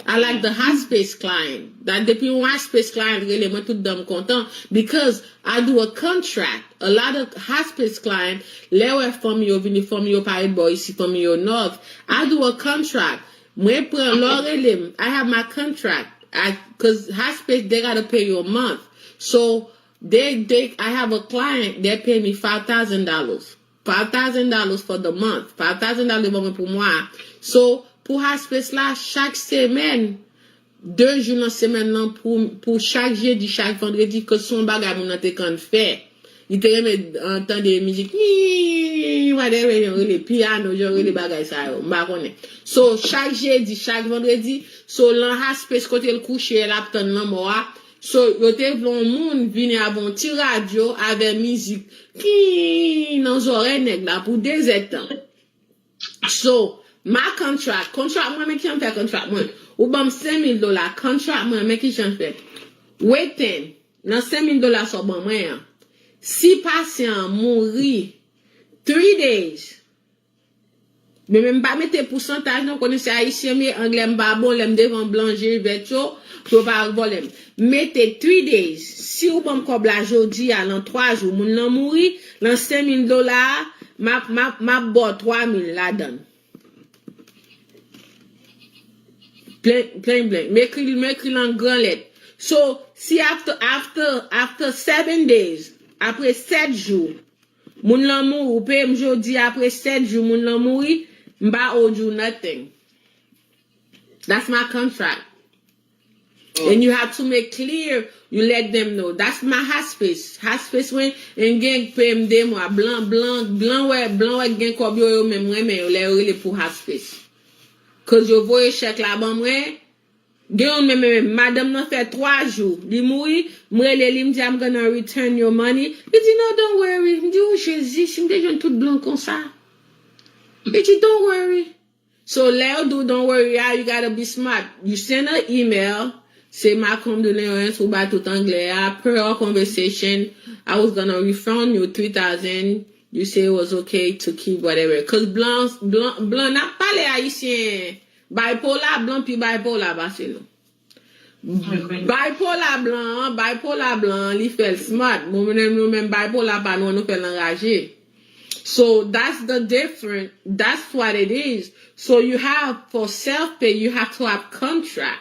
I like the hospice client. That depuis one hospice client really me tout dam content because I do a contract. A lot of hospice client, lewe from yo vini from yo Paris boy ici from yo north. I do a contract. Mwen pren lorelem. I have my contract. Cause hospice they gotta pay you a month. So I have a client, they pay me $5,000. $5,000 for the month. $5,000 bon pour moi. So pour hospice là, chaque semaine, 2 jours dans semaine là pour chaque jeudi, chaque vendredi que son bagage mon te kan fait. Il te remet entendre des musiques, whatever, les piano, genre les bagages ça yo, m'pa connait. So chaque jeudi, chaque vendredi, so l'an hospice côté le coucher là t'en nan moi. So, yo te vlon moun vini avon ti radio avec musique ki nan zore nèg la pour 2 ans. So, my contract moi men ki j'en fè contract moi. Ou bam $5,000 contract moi men ki j'en fè. Waiting, nan $5,000 so ban moi. Si patient mouri 3 days. Mais même pas mettre pourcentage non connaissez haïtien mais anglais m'pa bon l'aime devant blanger vetio pour pas voler. Mettez 3 days. Si ou bon kob la jodi à l'an 3 jours moun nan mouri, l'an $5,000 ma bo 3,000 la donne. Plein. M'écrit en grand lettre. So, si after 7 days, après 7 jours, moun lan mouri, ou paye m'jodi après 7 jours moun lan mouri, m'ba owe you nothing. That's my contract. And you have to make clear, you let them know. That's my hospice. Hospice when en gen pay m'de moi blanc ouais gen kob yo même mais yo le pour hospice. Cause yo voye chèque la ban moi. Gen même madame nan fait 3 jours. Li mouri, m'rele li m'di I'm gonna return your money. He dit no, don't worry. M'di ou Jésus, m'de jen tout blanc comme ça. He dit don't worry. So Leo do don't worry, you gotta be smart. You send an email. Say my condolences ou ba tout anglais. Per our conversation, I was gonna refund you $3,000. You say it was okay to keep whatever. Cause blanc n'a pas les haïtiens. Bipolar blanc puis bipolar bas chez nous. Bipolar blanc, li fait smart. Nous même bipolar pas nous fait l'enragé. So that's the difference. That's what it is. So you have for self-pay, you have to have contract.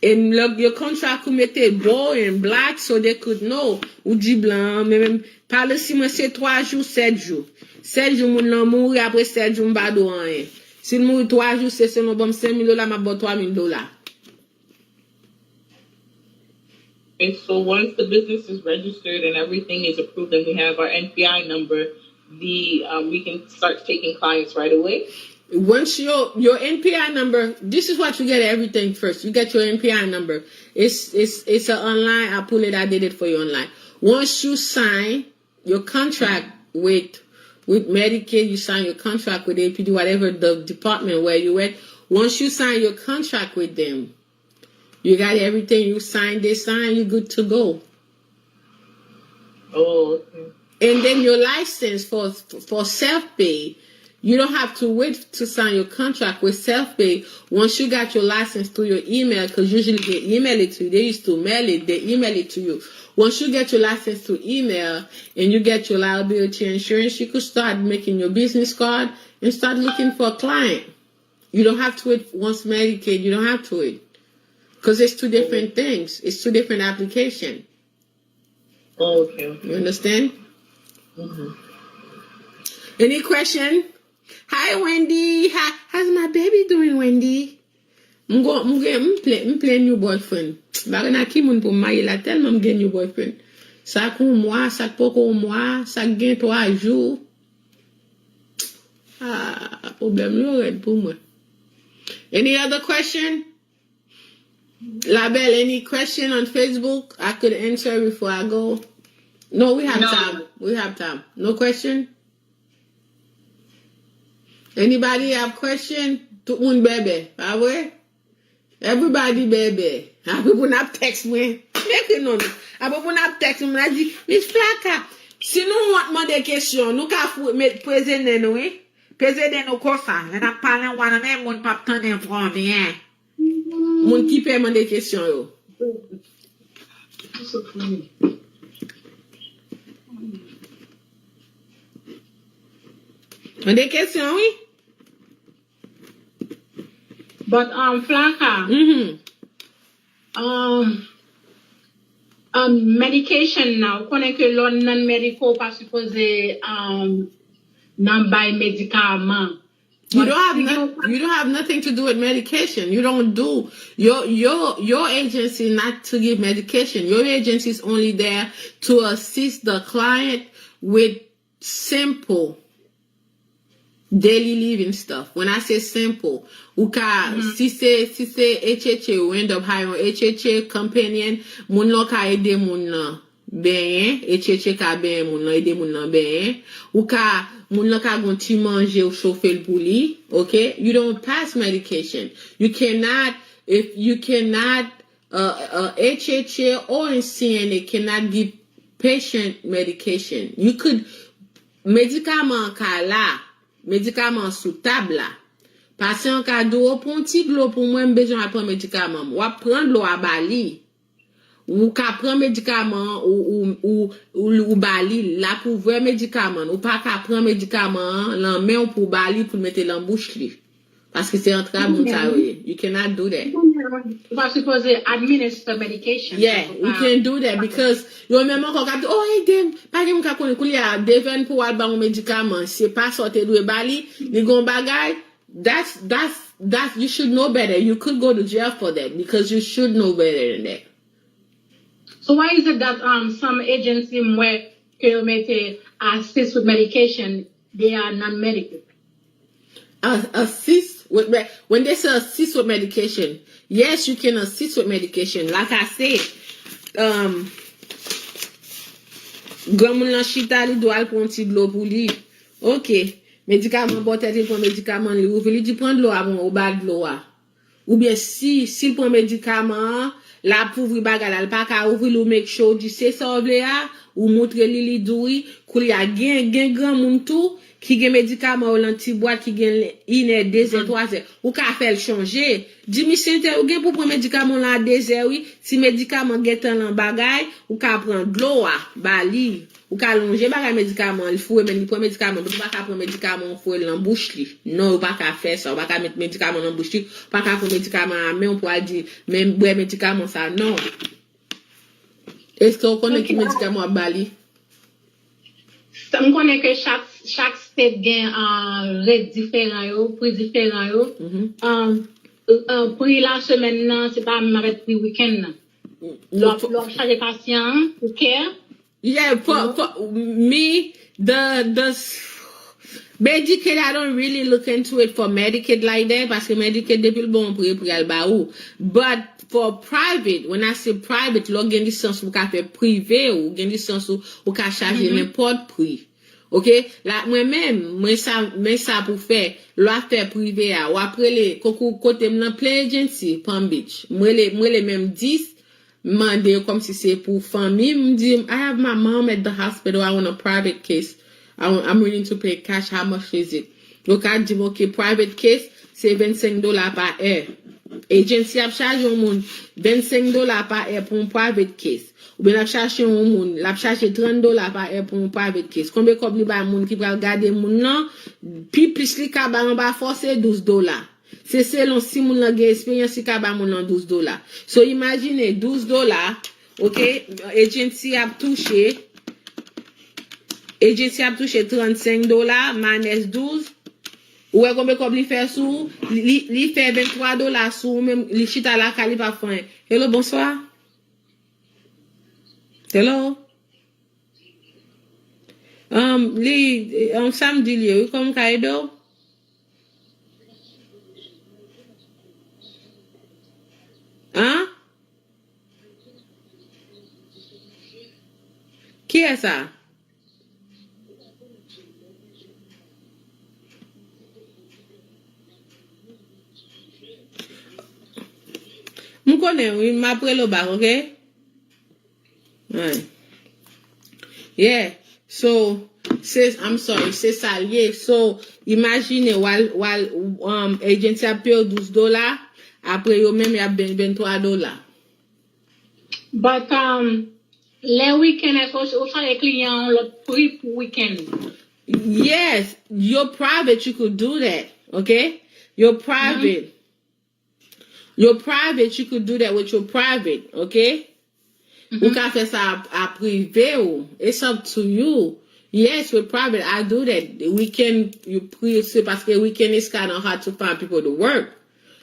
And your contract could make it bold and black so they could know. Ou di blanc, même parle si moi c'est 3 jours, 7 jours. 7 jours moun nan mouri après 7 jours m'ba do rien. Si mouri 3 jours c'est selon bon $5,000 m'a bon $3,000. And so once the business is registered and everything is approved and we have our NPI number, we can start taking clients right away. Once your NPI number, this is what you get everything first. You get your NPI number. It's an online. I pull it. I did it for you online. Once you sign your contract with Medicaid, you sign your contract with APD, whatever the department where you at. Once you sign your contract with them, you got everything. You sign, they sign, you're good to go. Oh, okay. And then your license for self-pay, you don't have to wait to sign your contract with self-pay. Once you got your license through your email, because usually they email it to you. They used to mail it. They email it to you. Once you get your license through email and you get your liability insurance, you could start making your business card and start looking for a client. You don't have to wait once Medicaid. You don't have to wait. Because it's two different things. It's two different applications. Okay. You understand? Mm-hmm. Any question? Hi, Wendy. How's my baby doing, Wendy? I'm playing new boyfriend. Bari na ki moun pou maye la tellement m'gen new boyfriend. Ça kon mois, ça poko mois, ça gen 3 jours. Ah, problème yo red pour moi. Any other question? Label, any question on Facebook I could answer before I go? No, we have time. We have time. No question? Anybody have question? Tout moun bébé. Ah ouais? Everybody bébé. Ah, people not text me. Ah, people not text me. I dit, Miss Flaca, si nous want des questions, nous ka mettre président nous, hein? Président nous comme ça. On a parlé wana même moun pa tande bien. Moun qui peut demander des questions yo. Des questions, oui? But Flaca, medication now, connaît que l'on non médical pas supposé non buy médicament. You don't have nothing to do with medication. You don't do your agency not to give medication. Your agency is only there to assist the client with simple daily living stuff. When I say simple, si c'est HHA, you end up hiring HHA companion, moun lo ka ede moun nan ben, HHA ka ben moun nan ede moun nan ben, ou ka moun lo ka gon ti manje ou chauffer le pou li, okay? You don't pass medication. You cannot HHA or CNA cannot give patient medication. You could médicament ka la, médicament sous table là. Patient ka do pon ti l'eau pour moi besoin prendre médicament. Ou prendre l'eau à bali. Ou ka prendre médicament ou bali là pour vrai médicament. Ou pas ka prendre médicament l'en main pour bali pour mettre l'en bouche li. Parce que c'est un travail You cannot do that. You are supposed to administer medication. Yeah, you can do that because you remember quand hey dem, pas que m'ka connait kou li a devin pour al ba un médicament, c'est pas sorti de bali, li gon bagay. That's you should know better. You could go to jail for that because you should know better than that. So why is it that some agencies where you may assist with medication, they are non-medical? Assist with when they say assist with medication, yes, you can assist with medication. Like I said, Gamoun lan chita li do al pon ti de l'eau pour li. OK. Médicament botte il prend médicament li ou li di prendre l'eau avant ou ba de l'eau. Ou bien s'il prend médicament, la pouvri bagal al pa ka ouvri ou make sure di c'est ça vle a ou montre li doui kou li a gen grand moun tou qui gen médicament ou l'anti boîte qui gen ine 2 heures 3 heures ou ka fait changer di mi sente ou gen pour prendre médicament la 2 heures oui si médicament gen tan lan bagay ou ka prendre de l'eau bali ou ka longer bagay médicament il faut men prend médicament ou pas ka prendre médicament faut l'en bouche li non ou pas ka faire ça ou pas ka mettre médicament dans bouche li pas ka prendre médicament mais on pourra dire même boire médicament ça non. Est-ce que vous connaissez qui médicament à bali? Je connais que chaque state gagne un rate différent, prix différent. Pour la semaine, non, c'est pas un prix week-end. L'on charge patient pour care. Yeah, me, the Medicaid, I don't really look into it for Medicaid like that, parce que Medicaid, depuis le bon prix pour al baou. But for private, when I say private, l'on gen licence ou ka fait privé ou gen licence ou ka charger n'importe prix. OK? La moi-même, moi ça pour faire l'affaire privée ou après les kote m'nan plein agency Palm Beach. Moi les même 10 Monday comme si c'est pour famille. Me dit, I have my mom at the hospital. I want a private case. I'm willing to pay cash. How much is it? Donc, I dit, OK, private case, c'est $25 par heure. Agency a chargé un monde $25 par heure pour un private case. Ou bien la chargé un monde, la chargé $30 par heure pour un private case. Combien comme li ba monde qui va regarder moun nan, puis plus li ka ba on ba forcer $12. C'est selon si moun la gen expérience si ka ba moun nan $12. So imaginez $12, OK, agency a touché $35 minus 12. Ou est combien comme li fait sous, li fait $23 sous, même li chita la kali pa fin. Hello, bonsoir. Hello. Samedi li, comme kaido? Hein? Qui est ça? Je connais, oui, m'a pris le bac, OK? Ouais. Yeah. So, I'm sorry, c'est ça, yeah. So, imaginez, while agency a payé $12, après, yo même, y a $23. But, les week-ends, est-ce que les clients ont le prix pour week-end? Yes, you're private, you could do that, okay? You're private. You're private, you could do that with your private, okay? Ou ka fè ça à privé ou. It's up to you. Yes, with private, I do that. Weekend, c'est parce que weekend is kind of hard to find people to work.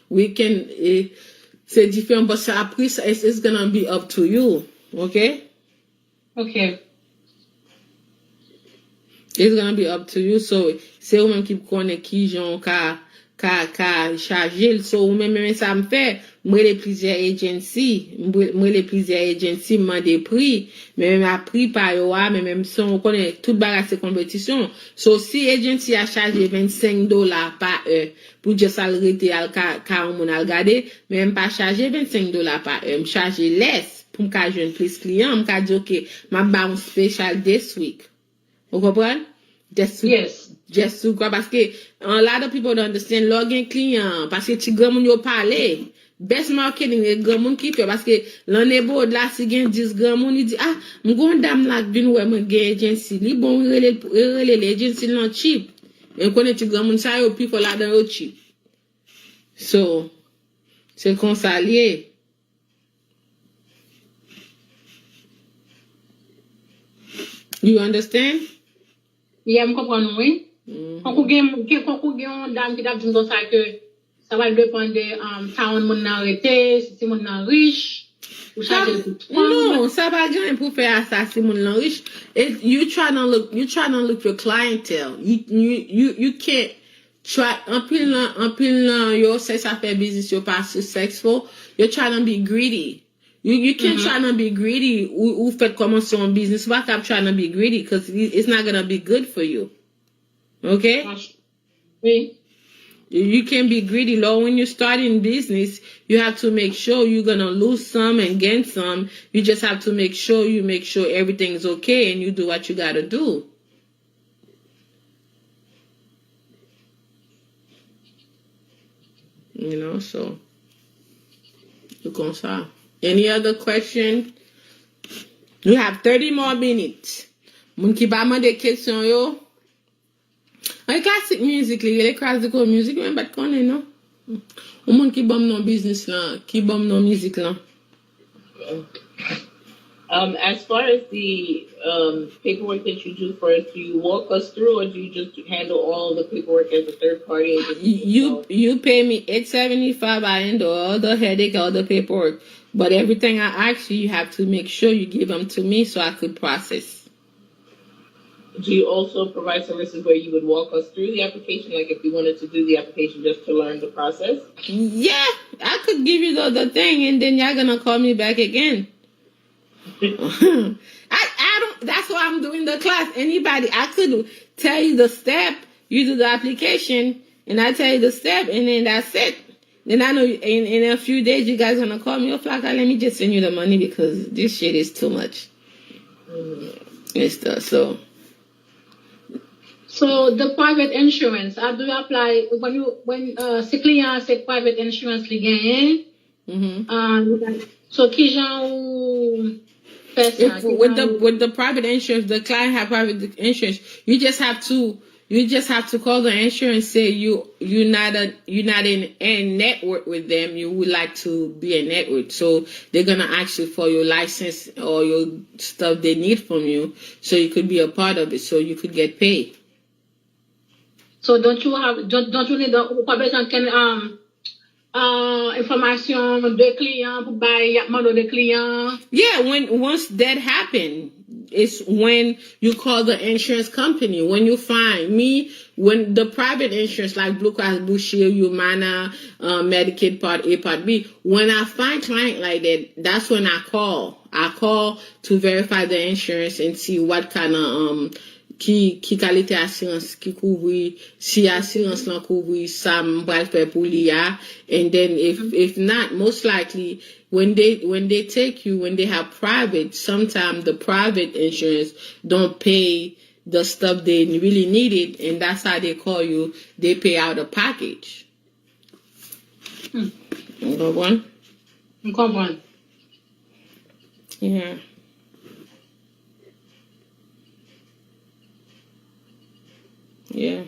Weekend, c'est différent, but ça après, it's gonna be up to you, okay? Okay. It's gonna be up to you, so c'est ou même qui connaît qui j'en ka charger, so ou même ça me fait, moi les plusieurs agencies, m'en des prix, mais même à prix par yo, mais même si on connaît toute bagarre c'est compétition, so si agency a chargé $25 par heure, pour dire ça le rete al ka on a regardé, mais même pas charger $25 par heure, me charger less, pour me joindre plus client, me dire OK, m'a ba un special this week. Vous comprenez? Yes. Just to go, parce que a lot of people don't understand login client, parce que ti grand moun yo parler. Best marketing, les grand moun qui fait, parce que l'année beau, là, si gen 10 grand moun, il dit, ah, m'gon dame la vin ouais, m'en gen agency, li bon, relè l'agency non cheap. Et connaît ti grand moun sa yo, puis faut la dans yo cheap. So, c'est comme ça lié. You understand? Yeah, je comprends, oui. Quand vous avez une dame qui a dit que ça va dépendre de town mon rete, si mon riche, ou charger le coût. Non, ça va gagner pour faire ça si mon riche. You try to look your clientele. You can't try en pile yo say ça fait business you're pas successful. You're trying to be greedy. You can't try to be greedy ou fait commencer un business. Why keep trying to be greedy? Because it's not gonna be good for you. Okay? Oui. You can't be greedy. Lord, when you're starting business, you have to make sure you're gonna lose some and gain some. You just have to make sure everything's okay and you do what you gotta do. You know, so you comme ça. Any other question? You have 30 more minutes. Moun ki ba man de question yo. Ay classic music li, le classical music men bat konnen no. Ou moun ki bom non business lan, ki bom non music lan. As far as the paperwork that you do first, do you walk us through, or do you just handle all the paperwork as a third party? You pay me $8.75. I handle all the headache, all the paperwork. But everything I ask you, you have to make sure you give them to me so I could process. Do you also provide services where you would walk us through the application, like if you wanted to do the application just to learn the process? Yeah, I could give you the thing, and then you're gonna call me back again. I don't. That's why I'm doing the class. Anybody, I could tell you the step. You do the application, and I tell you the step, and then that's it. Then I know in a few days you guys gonna call me, oh Flaca, let me just send you the money because this shit is too much. And stuff. So the private insurance, how do you apply when c'est client c'est private insurance li genyen? So qui jan ou with the private insurance, the client have private insurance. You just have to call the insurance, say you're not in a network with them. You would like to be a network, so they're gonna ask you for your license or your stuff they need from you, so you could be a part of it, so you could get paid. So don't you need information de client pour buy mando de client? Yeah, once that happen, it's when you call the insurance company. When you find when the private insurance like Blue Cross Blue Shield, Humana, Medicaid Part A, Part B, when I find client like that, that's when I call. I call to verify the insurance and see what kind of qui qualité assurance qui couvre, si assurance lan couvre ça m'bral faire pour l'IA, and then if not, most likely when they take you, when they have private, sometimes the private insurance don't pay the stuff they really needed, and that's how they call you. They pay out a package. Number one. Yeah. Yeah.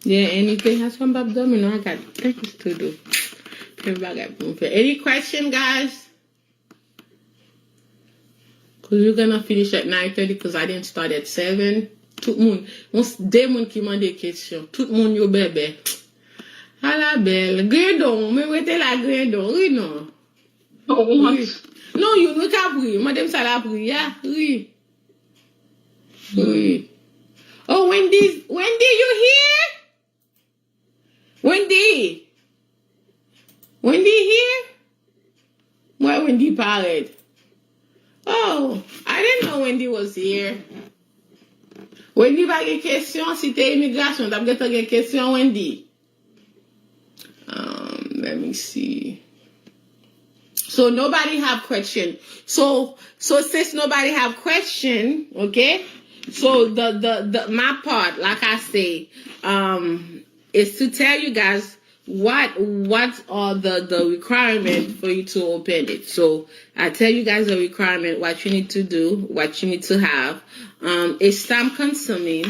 Yeah, anything has come back done? I got things to do. Any question, guys? Because we're going to finish at 9:30 because I didn't start at 7. Tout le monde, des gens qui m'ont des questions. Tout le monde, yo bébé. À la belle. Gredon, mais où était la gredon? Oui, non. Oui. Non, you know qu'à pris. Madame, ça l'a pris, yeah? Oui. Oui. Oh, Wendy, you here? Wendy here? Where Wendy parled? Oh, I didn't know Wendy was here. Wendy va get question si t'es immigration. T'as peut-être get question, Wendy. Let me see. So nobody have question. So since nobody have question, okay? So the my part, like I say, is to tell you guys what are the requirements for you to open it. So I tell you guys the requirement, what you need to do, what you need to have. It's time consuming.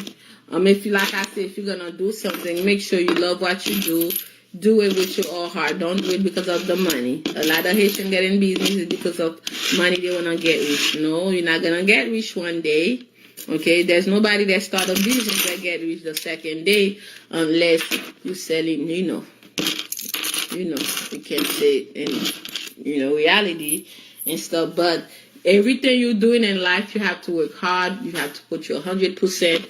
If you, like I said, if you're gonna do something, make sure you love what you do. Do it with your all heart. Don't do it because of the money. A lot of Haitians get in business is because of money they wanna get rich. No, you're not gonna get rich one day. Okay, there's nobody that start a business that get rich the second day unless you're selling, you can't say it in, reality and stuff. But everything you're doing in life, you have to work hard. You have to put your 100%,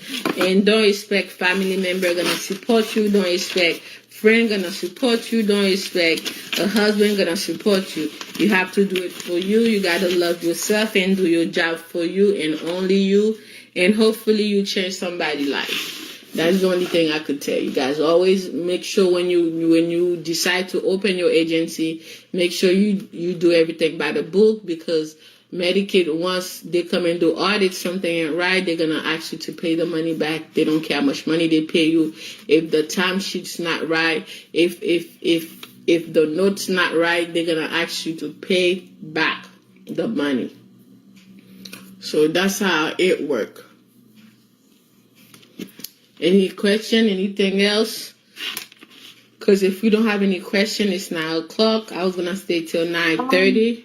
and don't expect family member gonna support you. Don't expect friend gonna support you. Don't expect a husband gonna support you. You have to do it for you. You gotta love yourself and do your job for you and only you. And hopefully you change somebody's life. That's the only thing I could tell you guys. Always make sure when you decide to open your agency, make sure you do everything by the book, because Medicaid, once they come and do audit, something ain't right, they're gonna ask you to pay the money back. They don't care how much money they pay you. If the timesheet's not right, if the note's not right, they're gonna ask you to pay back the money. So that's how it works. Any question? Anything else? Because if we don't have any question, it's 9 o'clock. I was gonna stay till 9:30.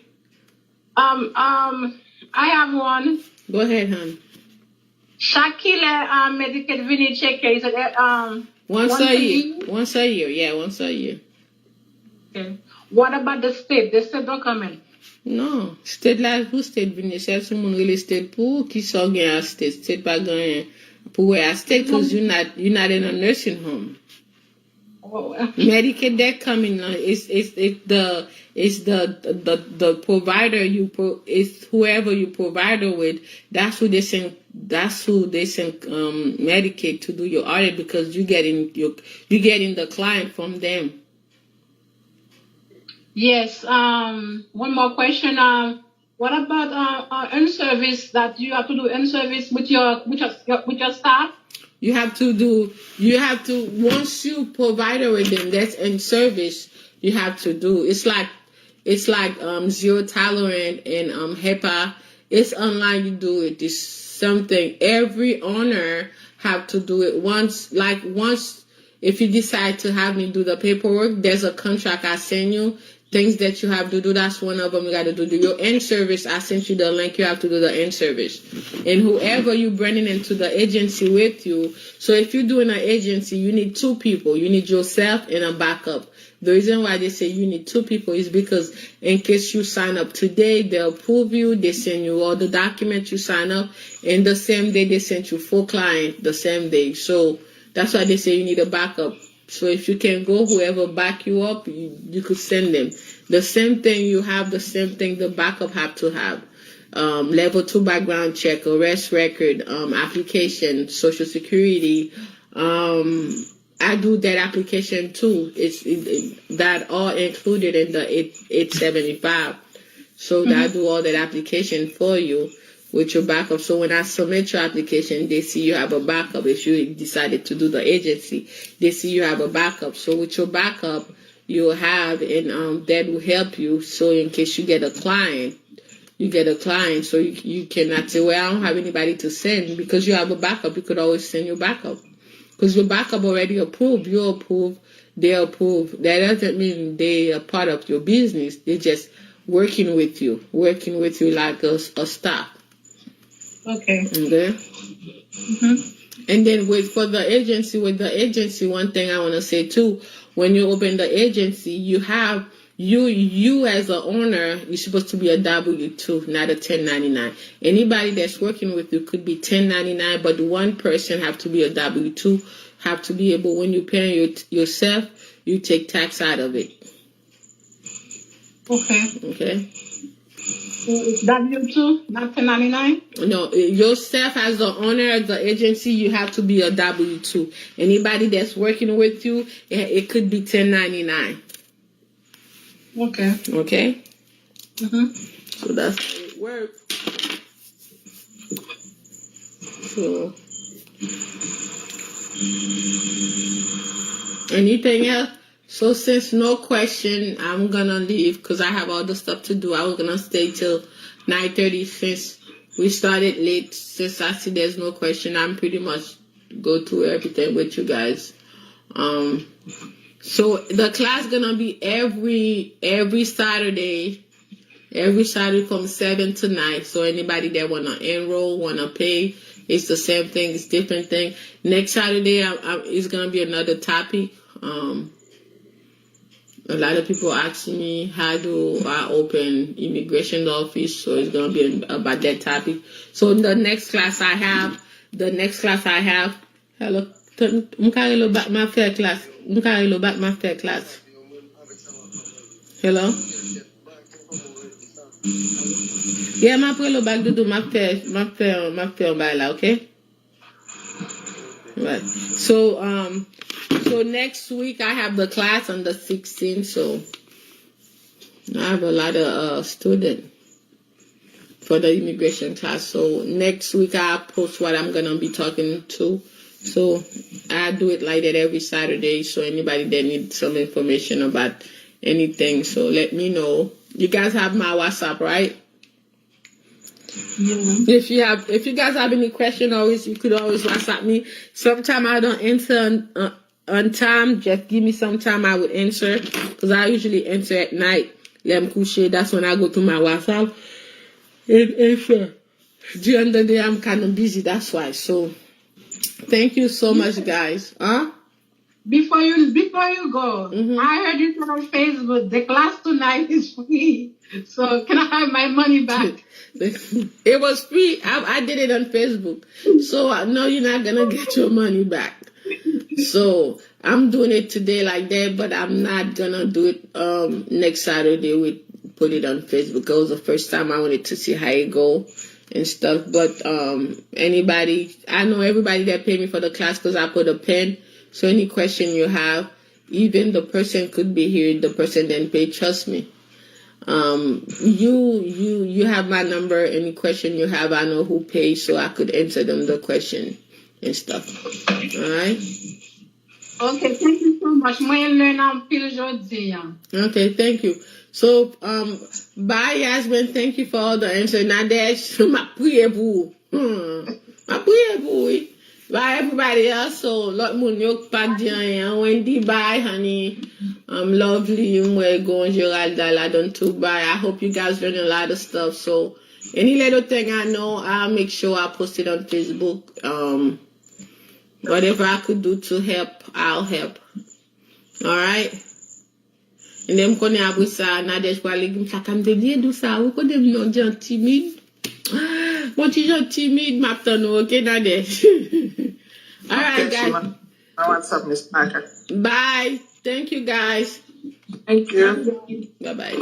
I have one. Go ahead, hon. Shakila Medicaid vini check is once a year. Once a year, yeah, once a year. Okay. What about the state? The state don't come in. Non, state la pou state vini chef, sou moun rele state pou ki so gen a state. State pa gen pou we a state because you're not in a nursing home. Medicaid that coming. It's the provider it's whoever you provider with. That's who they send. That's who they send Medicaid to do your audit because you getting the client from them. Yes. One more question. What about in service that you have to do in service with your staff? You have to once you provide it with them, that's in service. You have to do. It's like zero tolerant and HIPAA. It's online. You do it. It's something every owner have to do it once. If you decide to have me do the paperwork, there's a contract I send you. Things that you have to do, that's one of them you got to do. Your end service, I sent you the link, you have to do the end service. And whoever you bringing into the agency with you, so if you're doing an agency, you need two people. You need yourself and a backup. The reason why they say you need two people is because in case you sign up today, they'll approve you, they send you all the documents you sign up, and the same day they send you 4 clients the same day. So that's why they say you need a backup. So if you can go, whoever back you up, you could send them. The same thing you have, the same thing the backup have to have. Level 2 background check, arrest record, application, social security. I do that application too. That all included in the 875. So I do all that application for you with your backup. So when I submit your application, they see you have a backup. If you decided to do the agency, they see you have a backup. So with your backup, you'll have, and that will help you. So in case you get a client, so you cannot say, well, I don't have anybody to send because you have a backup. You could always send your backup because your backup already approved. You approve, they approve. That doesn't mean they are part of your business. They're just working with you like a staff. Okay. And then with the agency, one thing I want to say too, when you open the agency, you have you as an owner, you're supposed to be a W-2, not a 1099. Anybody that's working with you could be 1099, but one person have to be a W-2, have to be able, when you pay yourself, you take tax out of it. Okay. W-2, not 1099? No, yourself as the owner of the agency, you have to be a W-2. Anybody that's working with you, it could be 1099. Okay. So that's how it works. So, anything else? So since no question, I'm gonna leave because I have all the stuff to do. I was gonna stay till 9:30 since we started late. Since I see there's no question, I'm pretty much go through everything with you guys. So the class gonna be every Saturday from 7 to 9. So anybody that wanna enroll, wanna pay, it's the same thing. It's different thing. Next Saturday, it's gonna be another topic. A lot of people asking me how do I open immigration office, so it's gonna be about that topic. So the next class I have, hello, back my fair class. Hello. Yeah, my prelo back to do my fair by la, okay? Right. So next week I have the class on the 16th, so I have a lot of students for the immigration class. So next week I'll post what I'm gonna be talking to. So I do it like that every Saturday. So anybody that needs some information about anything, so let me know. You guys have my WhatsApp, right? Yeah. If you guys have any question, you could always WhatsApp me. Sometimes I don't answer on time. Just give me some time, I would answer because I usually answer at night. That's when I go to my WhatsApp and answer. During the day I'm kind of busy. That's why. So thank you so much, guys. Before you go, I heard you on Facebook, the class tonight is free. So can I have my money back? It was free. I did it on Facebook. So I know you're not going to get your money back. So I'm doing it today like that, but I'm not gonna do it next Saturday. We put it on Facebook. It was the first time I wanted to see how it go and stuff. But anybody, I know everybody that paid me for the class because I put a pen. So any question you have, even the person could be here, the person didn't pay, trust me. You have my number. Any question you have, I know who pays, so I could answer them the question and stuff. All right. Okay, thank you so much. Mwen learn pil jodi. Okay, thank you. So bye Yasmin. Thank you for all the answers. Nadesh, ma priye pou. Ma priye pou. Oui. Bye everybody else. So lot moun yok pa diyan. Wendy, bye honey. Lovely. Mwe gon Geralda la don too. Bye. I hope you guys learned a lot of stuff. So any little thing I know, I'll make sure I post it on Facebook. Whatever I could do to help, I'll help. All right. And then kone apre sa, Nadesh wale gim sakam de liye do sa. Ou kone mnon jan timide. Mon ti jan timide, map tan nou, okay, Nadesh? All right, guys. What's up, Miss Parker? Bye. Thank you, guys. Thank you. Bye-bye.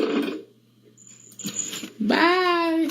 Bye.